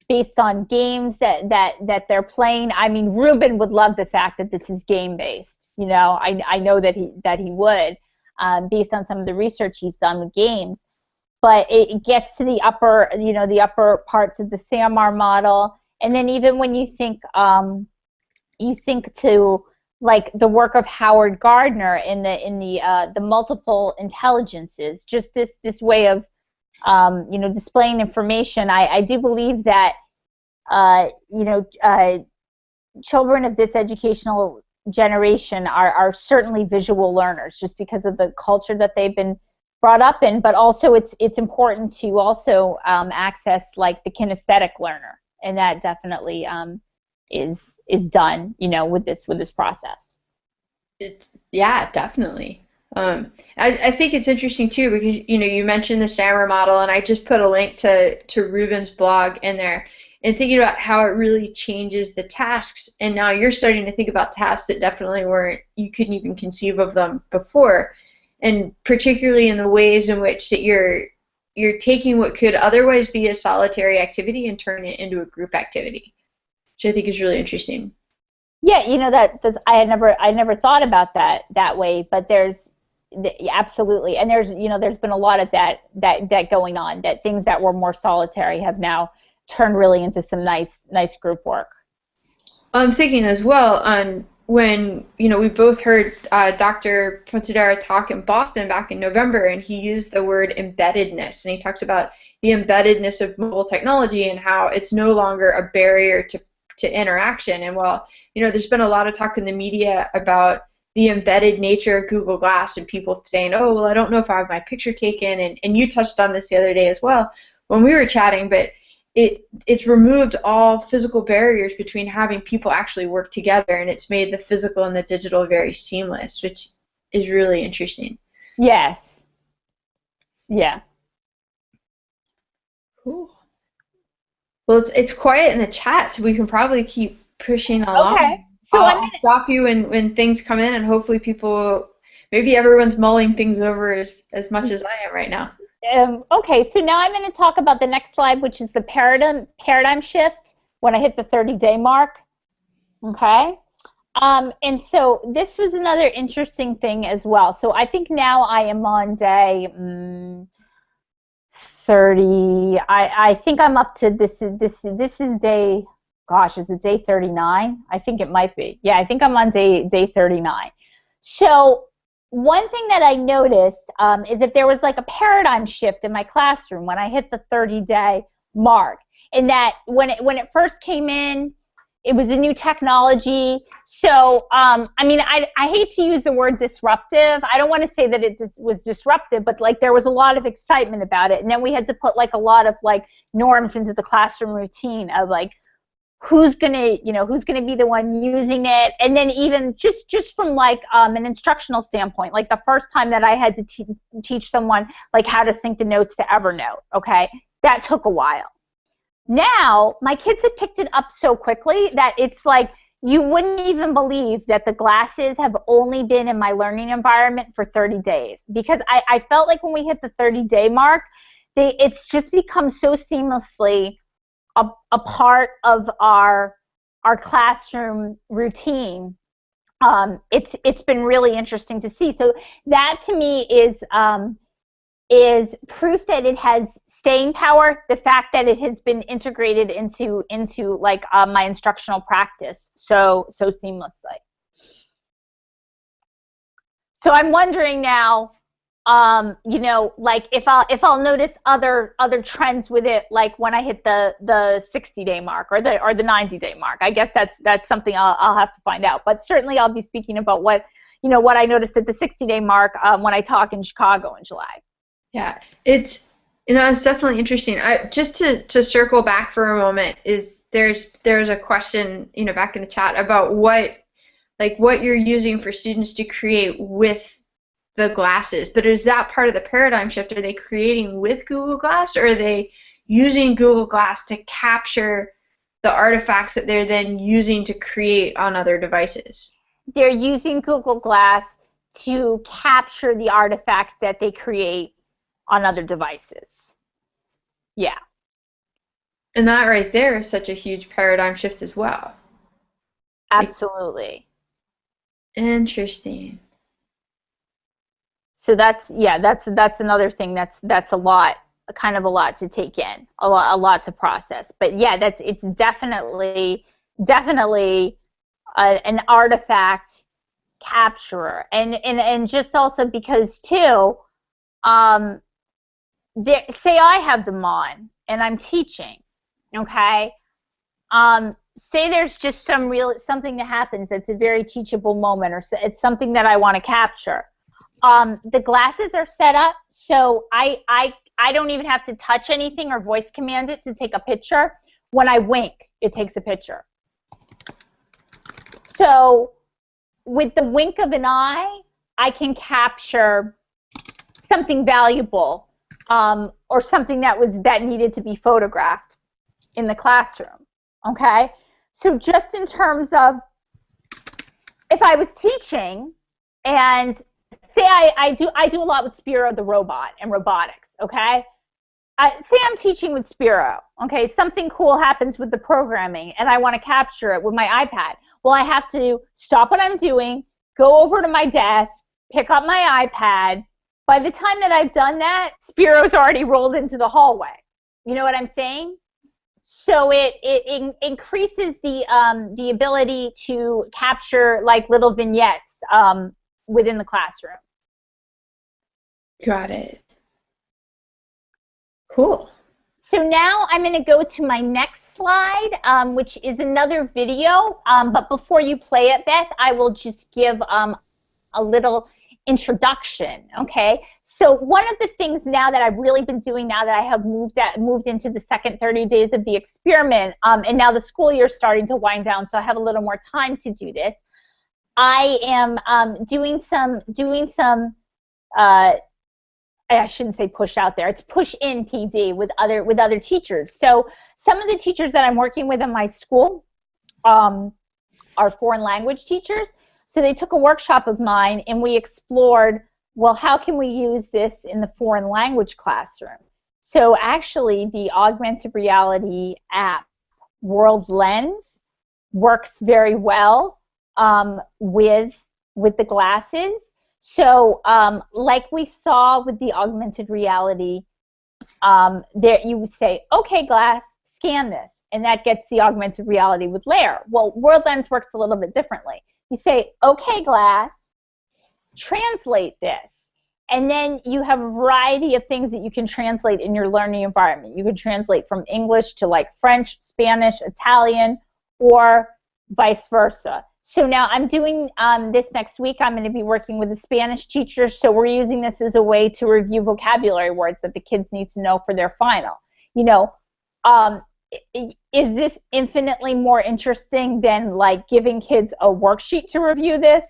[SPEAKER 2] based on games that they're playing. I mean, Ruben would love the fact that this is game based. I know that he would, based on some of the research he's done with games. But it gets to the upper parts of the SAMR model, and then even when you think to like the work of Howard Gardner in the multiple intelligences, just this way of displaying information. I do believe that children of this educational generation are certainly visual learners, just because of the culture that they've been brought up in, but also it's important to also access like the kinesthetic learner, and that definitely is done with this process.
[SPEAKER 1] Yeah, definitely. I think it's interesting too, because you mentioned the SAMR model, and I just put a link to Ruben's blog in there, and thinking about how it really changes the tasks, and now you're starting to think about tasks that definitely weren't, you couldn't even conceive of them before, and particularly in the ways in which that you're taking what could otherwise be a solitary activity and turn it into a group activity, which I think is really interesting.
[SPEAKER 2] Yeah, I never thought about that way, but absolutely, and there's been a lot of that going on, that things that were more solitary have now turned really into some nice group work.
[SPEAKER 1] I'm thinking as well on when we both heard Dr. Pontedera talk in Boston back in November, and he used the word embeddedness, and he talks about the embeddedness of mobile technology and how it's no longer a barrier to interaction. And while there's been a lot of talk in the media about the embedded nature of Google Glass, and people saying, oh, well, I don't know if I have my picture taken, and you touched on this the other day as well when we were chatting, but it's removed all physical barriers between having people actually work together, and it's made the physical and the digital very seamless, which is really interesting.
[SPEAKER 2] Yes. Yeah.
[SPEAKER 1] Cool. Well, it's quiet in the chat, so we can probably keep pushing along.
[SPEAKER 2] Okay. So
[SPEAKER 1] I'll stop you when things come in, and hopefully maybe everyone's mulling things over as much as I am right now.
[SPEAKER 2] Okay, so now I'm going to talk about the next slide, which is the paradigm shift when I hit the 30-day mark. Okay, and so this was another interesting thing as well. So I think now I am on day 30. I think I'm up to this is day. Gosh, is it day 39? I think it might be. Yeah, I think I'm on day 39. So one thing that I noticed is that there was like a paradigm shift in my classroom when I hit the 30-day mark. In that when it first came in, it was a new technology. So I mean, I hate to use the word disruptive. I don't want to say that it was disruptive, but like there was a lot of excitement about it. And then we had to put like a lot of like norms into the classroom routine of like, who's gonna be the one using it, and then even just from like an instructional standpoint, like the first time that I had to teach someone like how to sync the notes to Evernote, okay, that took a while. Now my kids had picked it up so quickly that it's like you wouldn't even believe that the glasses have only been in my learning environment for 30 days, because I felt like when we hit the 30-day mark, it's just become so seamlessly a part of our classroom routine. It's been really interesting to see. So that to me is proof that it has staying power. The fact that it has been integrated into like my instructional practice so seamlessly. So I'm wondering now, like if I'll notice other trends with it, like when I hit the 60-day mark or the 90-day mark. I guess that's something I'll have to find out. But certainly I'll be speaking about what I noticed at the 60-day mark when I talk in Chicago in July.
[SPEAKER 1] Yeah, it's definitely interesting. Just to circle back for a moment, is there's a question, back in the chat about what you're using for students to create with the glasses. But is that part of the paradigm shift? Are they creating with Google Glass, or are they using Google Glass to capture the artifacts that they're then using to create on other devices?
[SPEAKER 2] They're using Google Glass to capture the artifacts that they create on other devices. Yeah.
[SPEAKER 1] And that right there is such a huge paradigm shift as well.
[SPEAKER 2] Absolutely.
[SPEAKER 1] Interesting.
[SPEAKER 2] So that's another thing that's a lot, kind of a lot to take in, a lot to process. But yeah, it's definitely an artifact capturer, and just also because too, say I have them on and I'm teaching, okay. Say there's just something that happens that's a very teachable moment, or it's something that I want to capture. The glasses are set up so I don't even have to touch anything or voice command it to take a picture. When I wink, it takes a picture. So with the wink of an eye, I can capture something valuable, or something that needed to be photographed in the classroom. Okay, so just in terms of if I was teaching, and say I do a lot with Spiro the robot and robotics. Okay, say I'm teaching with Spiro. Okay, something cool happens with the programming, and I want to capture it with my iPad. Well, I have to stop what I'm doing, go over to my desk, pick up my iPad. By the time that I've done that, Spiro's already rolled into the hallway. You know what I'm saying? So it increases the ability to capture like little vignettes within the classroom.
[SPEAKER 1] Got it. Cool.
[SPEAKER 2] So now I'm going to go to my next slide, which is another video. But before you play it, Beth, I will just give a little introduction. Okay. So one of the things now that I've really been doing, now that I have moved into the second 30 days of the experiment, and now the school year is starting to wind down, so I have a little more time to do this. I am doing some I shouldn't say push out there. It's push in PD with other teachers. So some of the teachers that I'm working with in my school are foreign language teachers. So they took a workshop of mine and we explored, well, how can we use this in the foreign language classroom? So actually the augmented reality app World Lens works very well with the glasses. So like we saw with the augmented reality, there you say, okay, glass, scan this, and that gets the augmented reality with layer. Well, World Lens works a little bit differently. You say, okay, glass, translate this. And then you have a variety of things that you can translate in your learning environment. You can translate from English to like French, Spanish, Italian, or vice versa. So now I'm doing this next week. I'm going to be working with a Spanish teacher. So we're using this as a way to review vocabulary words that the kids need to know for their final. You know, is this infinitely more interesting than like giving kids a worksheet to review this?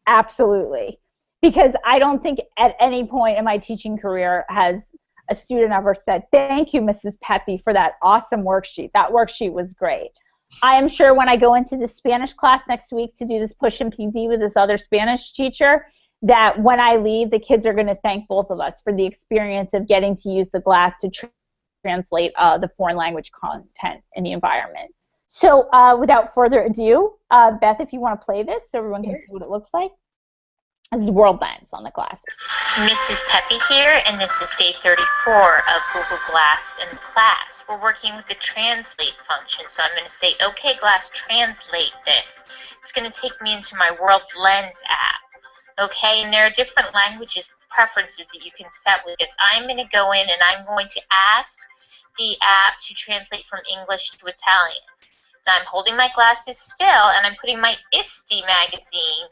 [SPEAKER 2] Absolutely. Because I don't think at any point in my teaching career has a student ever said, thank you, Mrs. Pepe, for that awesome worksheet. That worksheet was great. I am sure when I go into the Spanish class next week to do this push and PD with this other Spanish teacher, that when I leave, the kids are going to thank both of us for the experience of getting to use the glass to translate the foreign language content in the environment. So without further ado, Beth, if you want to play this so everyone can see what it looks like. This is World Lens on the glasses.
[SPEAKER 3] Mrs. Pepe here, and this is day 34 of Google Glass in class. We're working with the translate function, so I'm going to say, okay, Glass, translate this. It's going to take me into my World Lens app. Okay, and there are different languages preferences that you can set with this. I'm going to go in and I'm going to ask the app to translate from English to Italian. Now I'm holding my glasses still, and I'm putting my ISTE magazine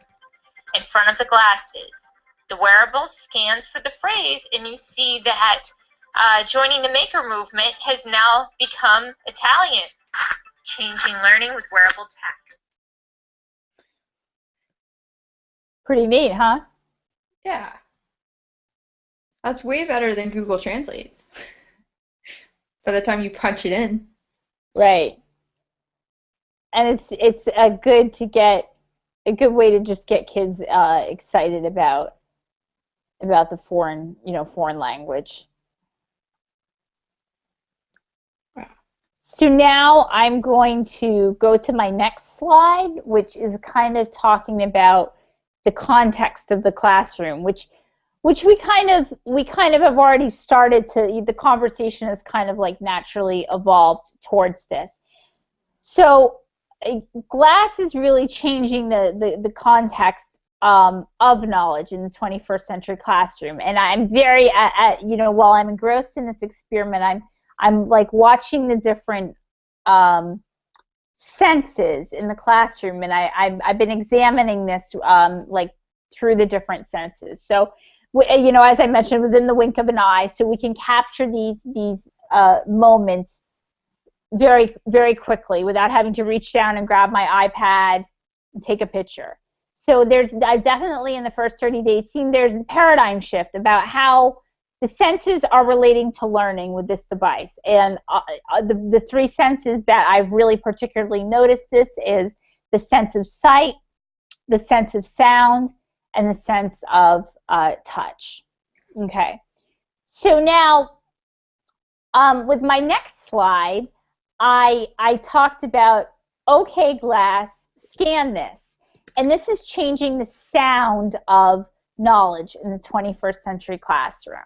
[SPEAKER 3] in front of the glasses. the wearable scans for the phrase, and you see that joining the maker movement has now become Italian. Changing learning with wearable tech.
[SPEAKER 2] Pretty neat, huh?
[SPEAKER 1] Yeah. That's way better than Google Translate by the time you punch it in.
[SPEAKER 2] Right. And it's a good way to just get kids excited about the foreign language.
[SPEAKER 1] Wow.
[SPEAKER 2] So now I'm going to go to my next slide, which is kind of talking about the context of the classroom, which we kind of have already started to, the conversation has kind of like naturally evolved towards this. So glass is really changing the context of knowledge in the 21st century classroom. And I'm very, while I'm engrossed in this experiment, I'm like watching the different senses in the classroom, and I've been examining this like through the different senses. So, as I mentioned, within the wink of an eye, so we can capture these moments very, very quickly without having to reach down and grab my iPad and take a picture. So I've definitely in the first 30 days seen there's a paradigm shift about how the senses are relating to learning with this device. And the three senses that I've really particularly noticed this is the sense of sight, the sense of sound, and the sense of touch. Okay. So now with my next slide, I talked about, okay, glass, scan this. And this is changing the sound of knowledge in the 21st century classroom.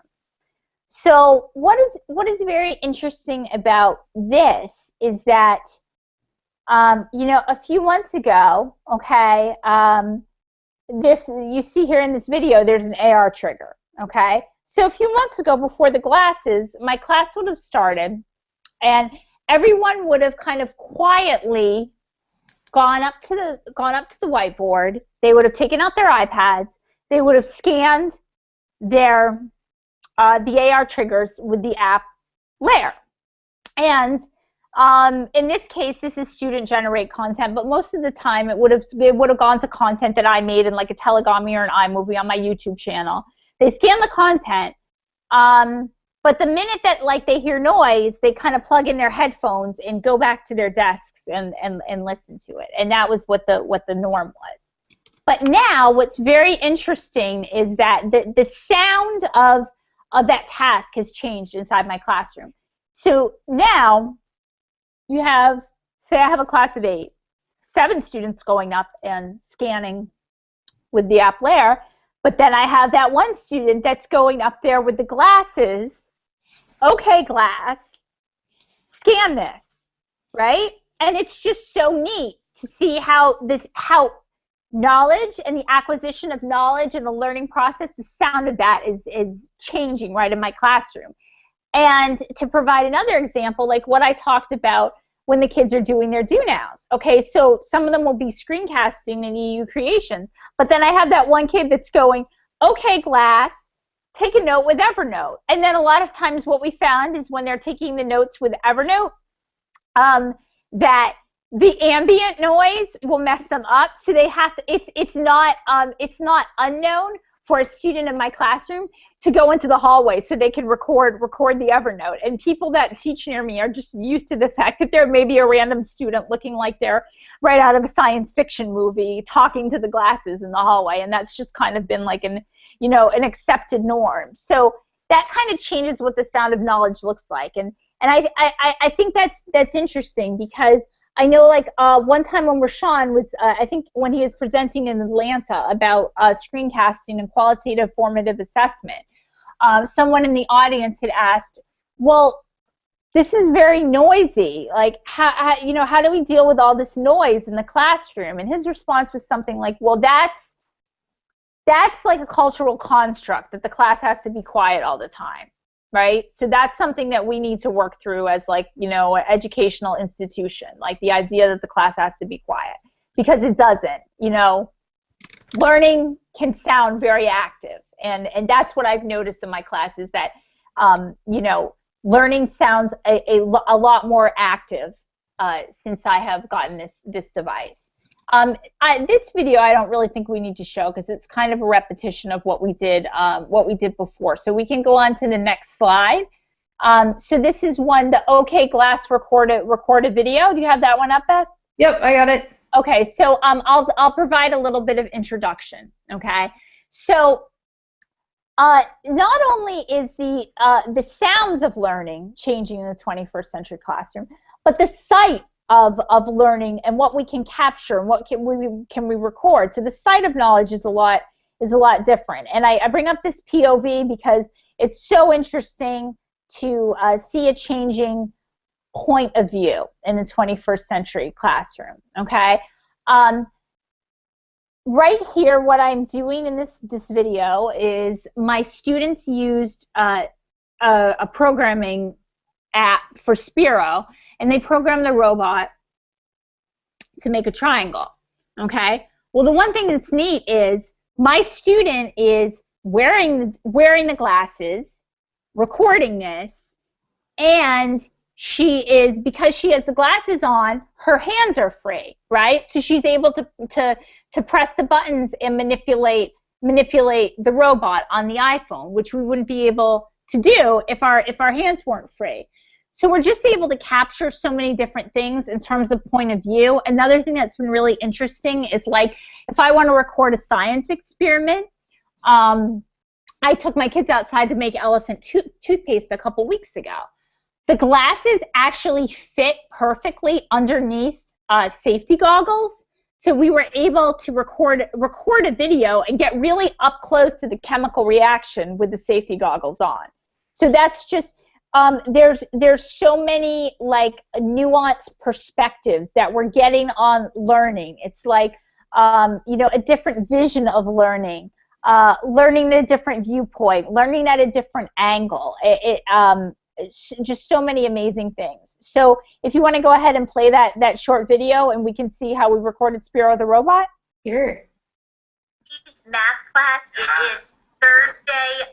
[SPEAKER 2] So what is very interesting about this is that, a few months ago, okay, you see here in this video, there's an AR trigger, okay? So a few months ago, before the glasses, my class would have started, and everyone would have kind of quietly gone up to the whiteboard. They would have taken out their iPads. They would have scanned their the AR triggers with the app layer. And in this case, this is student-generate content, but most of the time it would have gone to content that I made in like a Telegami or an iMovie on my YouTube channel. They scan the content, but the minute that like they hear noise, they kind of plug in their headphones and go back to their desks and listen to it. And that was what the norm was. But now what's very interesting is that the sound of that task has changed inside my classroom. So now you have, say I have a class of 8, 7 students going up and scanning with the app layer, but then I have that one student that's going up there with the glasses. Okay, glass, scan this, right? And it's just so neat to see how knowledge and the acquisition of knowledge and the learning process, the sound of that is changing right in my classroom. And to provide another example, like what I talked about when the kids are doing their do-nows. Okay, so some of them will be screencasting and EU creations, but then I have that one kid that's going, okay, glass, take a note with Evernote. And then a lot of times what we found is when they're taking the notes with Evernote, that the ambient noise will mess them up. So they have to, it's not unknown for a student in my classroom to go into the hallway so they can record the Evernote. And people that teach near me are just used to the fact that there may be a random student looking like they're right out of a science fiction movie talking to the glasses in the hallway. And that's just kind of been like an accepted norm. So that kind of changes what the sound of knowledge looks like. And I think that's interesting because I know like one time when Rashawn was, I think when he was presenting in Atlanta about screencasting and qualitative formative assessment, someone in the audience had asked, well, this is very noisy. Like, how do we deal with all this noise in the classroom? And his response was something like, well, that's like a cultural construct that the class has to be quiet all the time. Right? So that's something that we need to work through as like, an educational institution, like the idea that the class has to be quiet, because it doesn't, learning can sound very active And that's what I've noticed in my classes, that you know, learning sounds a lot more active since I have gotten this device. This video I don't really think we need to show because it's kind of a repetition of what we did before. So we can go on to the next slide. So this is the OK Glass recorded video. Do you have that one up, Beth?
[SPEAKER 1] Yep, I got it.
[SPEAKER 2] Okay, so I'll provide a little bit of introduction. Okay, so not only is the sounds of learning changing in the 21st century classroom, but the sight of learning and what we can capture and what can we record. So the sight of knowledge is a lot different. And I bring up this POV because it's so interesting to see a changing point of view in the 21st century classroom. Okay. Right here, what I'm doing in this video is my students used a programming app for Spiro, and they programmed the robot to make a triangle. Okay. Well, the one thing that's neat is my student is wearing the glasses, recording this, and because she has the glasses on, her hands are free, right? So she's able to press the buttons and manipulate the robot on the iPhone, which we wouldn't be able to do if our hands weren't free. So we're just able to capture so many different things in terms of point of view. Another thing that's been really interesting is, like, if I want to record a science experiment, I took my kids outside to make elephant toothpaste a couple weeks ago. The glasses actually fit perfectly underneath safety goggles, so we were able to record a video and get really up close to the chemical reaction with the safety goggles on. So that's just there's so many, like, nuanced perspectives that we're getting on learning. It's like you know, a different vision of learning, learning at a different viewpoint, learning at a different angle. It's just so many amazing things. So if you want to go ahead and play that short video, and we can see how we recorded Spiro the robot.
[SPEAKER 1] Sure.
[SPEAKER 3] Math class. It is Thursday,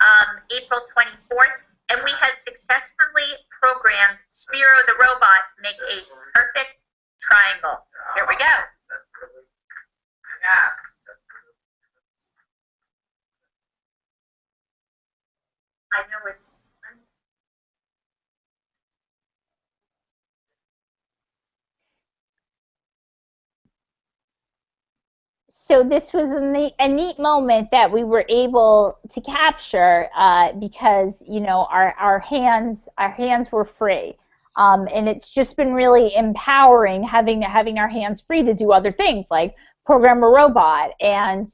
[SPEAKER 3] April 24th, and we have successfully programmed Spiro the robot to make a perfect triangle. Here we go. I know it's
[SPEAKER 2] So this was a neat moment that we were able to capture because, you know, our hands were free, and it's just been really empowering having our hands free to do other things like program a robot and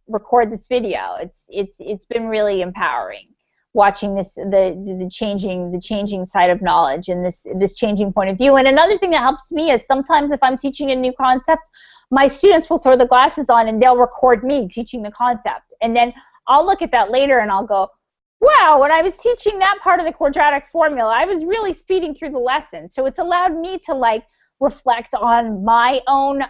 [SPEAKER 2] record this video. It's been really empowering watching the changing side of knowledge and this changing point of view. And another thing that helps me is sometimes if I'm teaching a new concept, my students will throw the glasses on and they'll record me teaching the concept. And then I'll look at that later and I'll go, wow, when I was teaching that part of the quadratic formula, I was really speeding through the lesson. So it's allowed me to, like, reflect on my own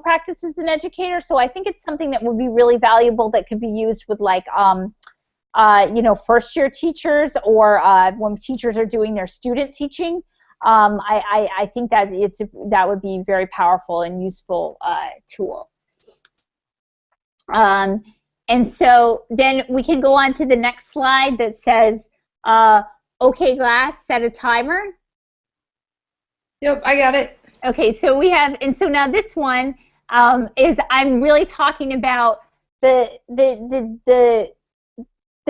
[SPEAKER 2] practice as an educator. So I think it's something that would be really valuable that could be used with, like, you know, first-year teachers, or when teachers are doing their student teaching. I think that that would be a very powerful and useful tool. And so then we can go on to the next slide that says, OK Glass, set a timer.
[SPEAKER 1] Yep, I got it.
[SPEAKER 2] Okay, so we have, and so now this one is, I'm really talking about the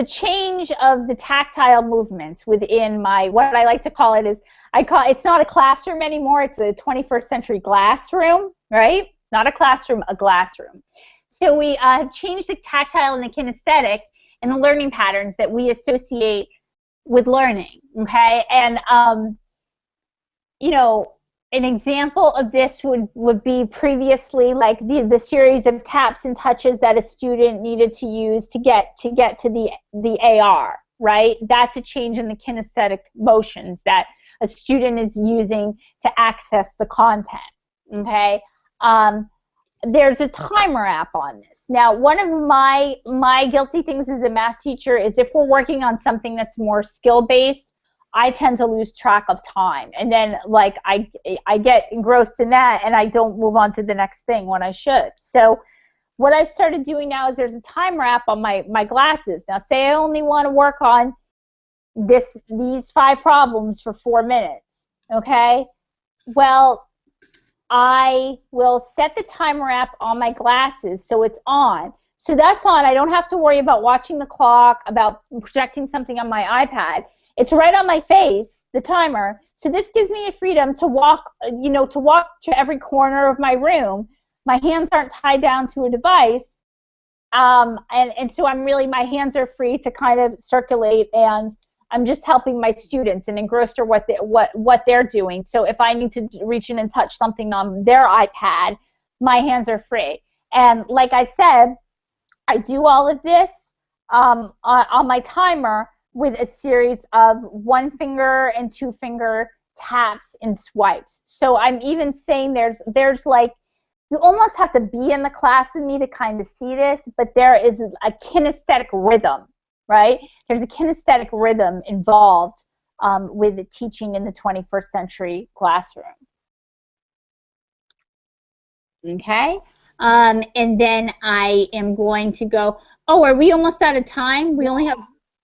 [SPEAKER 2] change of the tactile movements within my, what I like to call it is, it's not a classroom anymore, it's a 21st century glass room, right? Not a classroom, a glass room. So we have changed the tactile and the kinesthetic and the learning patterns that we associate with learning, okay? And, you know, an example of this would be previously, like, the series of taps and touches that a student needed to use to get to the AR, right? That's a change in the kinesthetic motions that a student is using to access the content, okay? there's a timer app on this. Now, one of my guilty things as a math teacher is if we're working on something that's more skill-based, I tend to lose track of time. And then, like, I get engrossed in that, and I don't move on to the next thing when I should. So what I've started doing now is there's a timer app on my glasses. Now, say I only want to work on these 5 problems for 4 minutes, okay? Well, I will set the timer app on my glasses so it's on. So that's on. I don't have to worry about watching the clock, about projecting something on my iPad. It's right on my face, the timer. So this gives me the freedom to walk, to walk to every corner of my room. My hands aren't tied down to a device. And so my hands are free to kind of circulate, and I'm just helping my students and engrossed in what they're doing. So if I need to reach in and touch something on their iPad, my hands are free. And like I said, I do all of this on my timer with a series of 1 finger and 2 finger taps and swipes. So I'm even saying there's like, you almost have to be in the class with me to kind of see this, but there is a kinesthetic rhythm. Right? There's a kinesthetic rhythm involved with the teaching in the 21st century classroom. Okay? And then I am going to go, oh, are we almost out of time? We only have...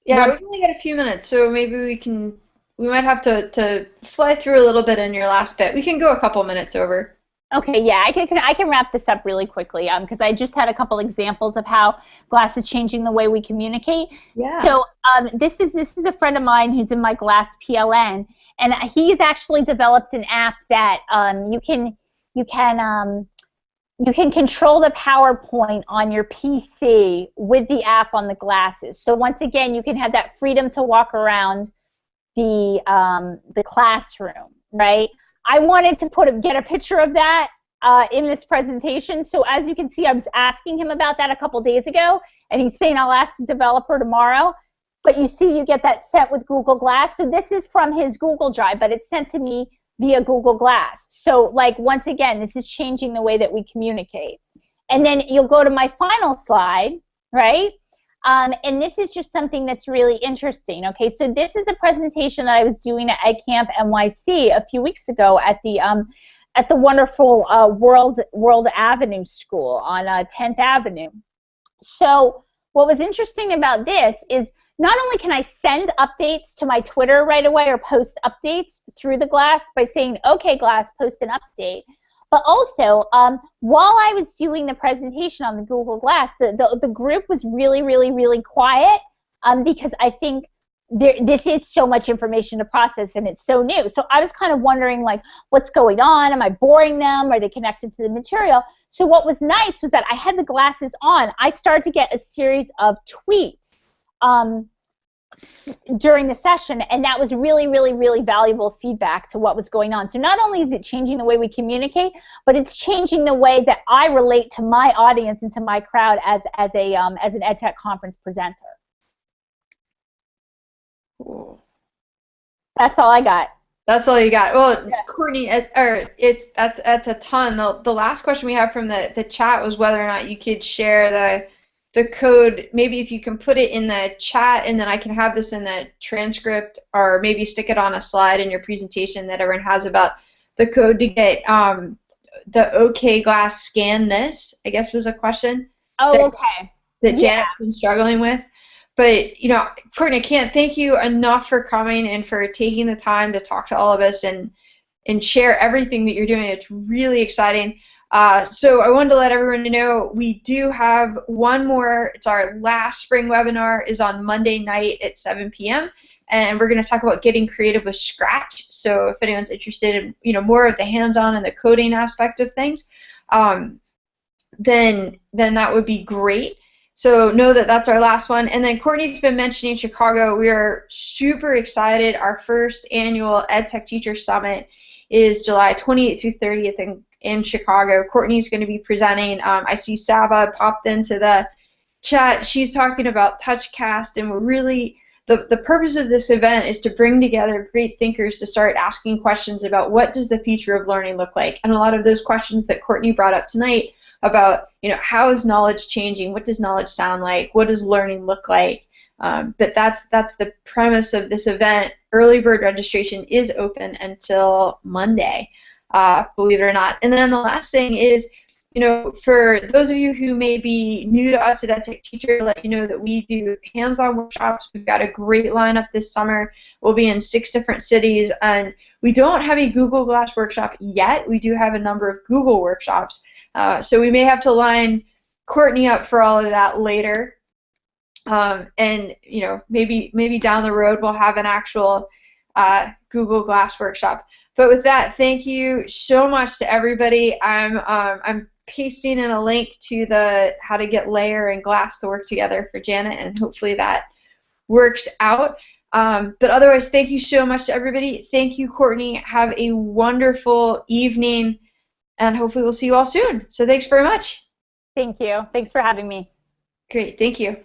[SPEAKER 1] Yeah, we've only got a few minutes, so maybe we might have to fly through a little bit in your last bit. We can go a couple minutes over.
[SPEAKER 2] Okay, yeah, I can wrap this up really quickly because I just had a couple examples of how glass is changing the way we communicate.
[SPEAKER 1] Yeah.
[SPEAKER 2] So this is a friend of mine who's in my glass PLN, and he's actually developed an app that you can control the PowerPoint on your PC with the app on the glasses. So once again, you can have that freedom to walk around the classroom, right? I wanted to get a picture of that in this presentation. So as you can see, I was asking him about that a couple days ago, and he's saying I'll ask the developer tomorrow. But you see, you get that sent with Google Glass. So this is from his Google Drive, but it's sent to me via Google Glass. So, like, once again, this is changing the way that we communicate. And then you'll go to my final slide, right? And this is just something that's really interesting. Okay, so this is a presentation that I was doing at EdCamp NYC a few weeks ago at the wonderful World Avenue School on 10th Avenue. So what was interesting about this is not only can I send updates to my Twitter right away or post updates through the Glass by saying, okay, Glass, post an update, but also, while I was doing the presentation on the Google Glass, the group was really, really, really quiet because I think this is so much information to process and it's so new. So I was kind of wondering, like, what's going on? Am I boring them? Are they connected to the material? So what was nice was that I had the glasses on. I started to get a series of tweets during the session, and that was really, really, really valuable feedback to what was going on. So not only is it changing the way we communicate, but it's changing the way that I relate to my audience and to my crowd as an EdTech conference presenter.
[SPEAKER 1] Cool.
[SPEAKER 2] That's all I got.
[SPEAKER 1] That's all you got. Well,
[SPEAKER 2] Yeah.
[SPEAKER 1] Courtney, that's a ton. The last question we have from the chat was whether or not you could share the code. Maybe if you can put it in the chat, and then I can have this in the transcript, or maybe stick it on a slide in your presentation that everyone has about the code to get the OK Glass scan this, I guess was a question.
[SPEAKER 2] Oh, okay.
[SPEAKER 1] That Janet's been struggling with. But, Courtney, I can't thank you enough for coming and for taking the time to talk to all of us and share everything that you're doing. It's really exciting. So I wanted to let everyone know we do have one more. It's our last spring webinar is on Monday night at 7 p.m. And we're going to talk about getting creative with Scratch. So if anyone's interested in more of the hands-on and the coding aspect of things, then that would be great. So know that that's our last one. And then Courtney's been mentioning Chicago. We are super excited. Our first annual EdTech Teacher Summit is July 28th through 30th in Chicago. Courtney's going to be presenting. I see Saba popped into the chat. She's talking about TouchCast, and we're really, the purpose of this event is to bring together great thinkers to start asking questions about what does the future of learning look like. And a lot of those questions that Courtney brought up tonight about, how is knowledge changing? What does knowledge sound like? What does learning look like? But that's the premise of this event. Early bird registration is open until Monday, believe it or not. And then the last thing is, for those of you who may be new to us at EdTech Teacher, let you know that we do hands-on workshops. We've got a great lineup this summer. We'll be in 6 different cities, and we don't have a Google Glass workshop yet. We do have a number of Google workshops, so we may have to line Courtney up for all of that later. And maybe down the road we'll have an actual Google Glass workshop. But with that, thank you so much to everybody. I'm pasting in a link to the how to get Layer and Glass to work together for Janet, and hopefully that works out. But otherwise, thank you so much to everybody. Thank you, Courtney. Have a wonderful evening, and hopefully we'll see you all soon. So thanks very much.
[SPEAKER 2] Thank you. Thanks for having me.
[SPEAKER 1] Great. Thank you.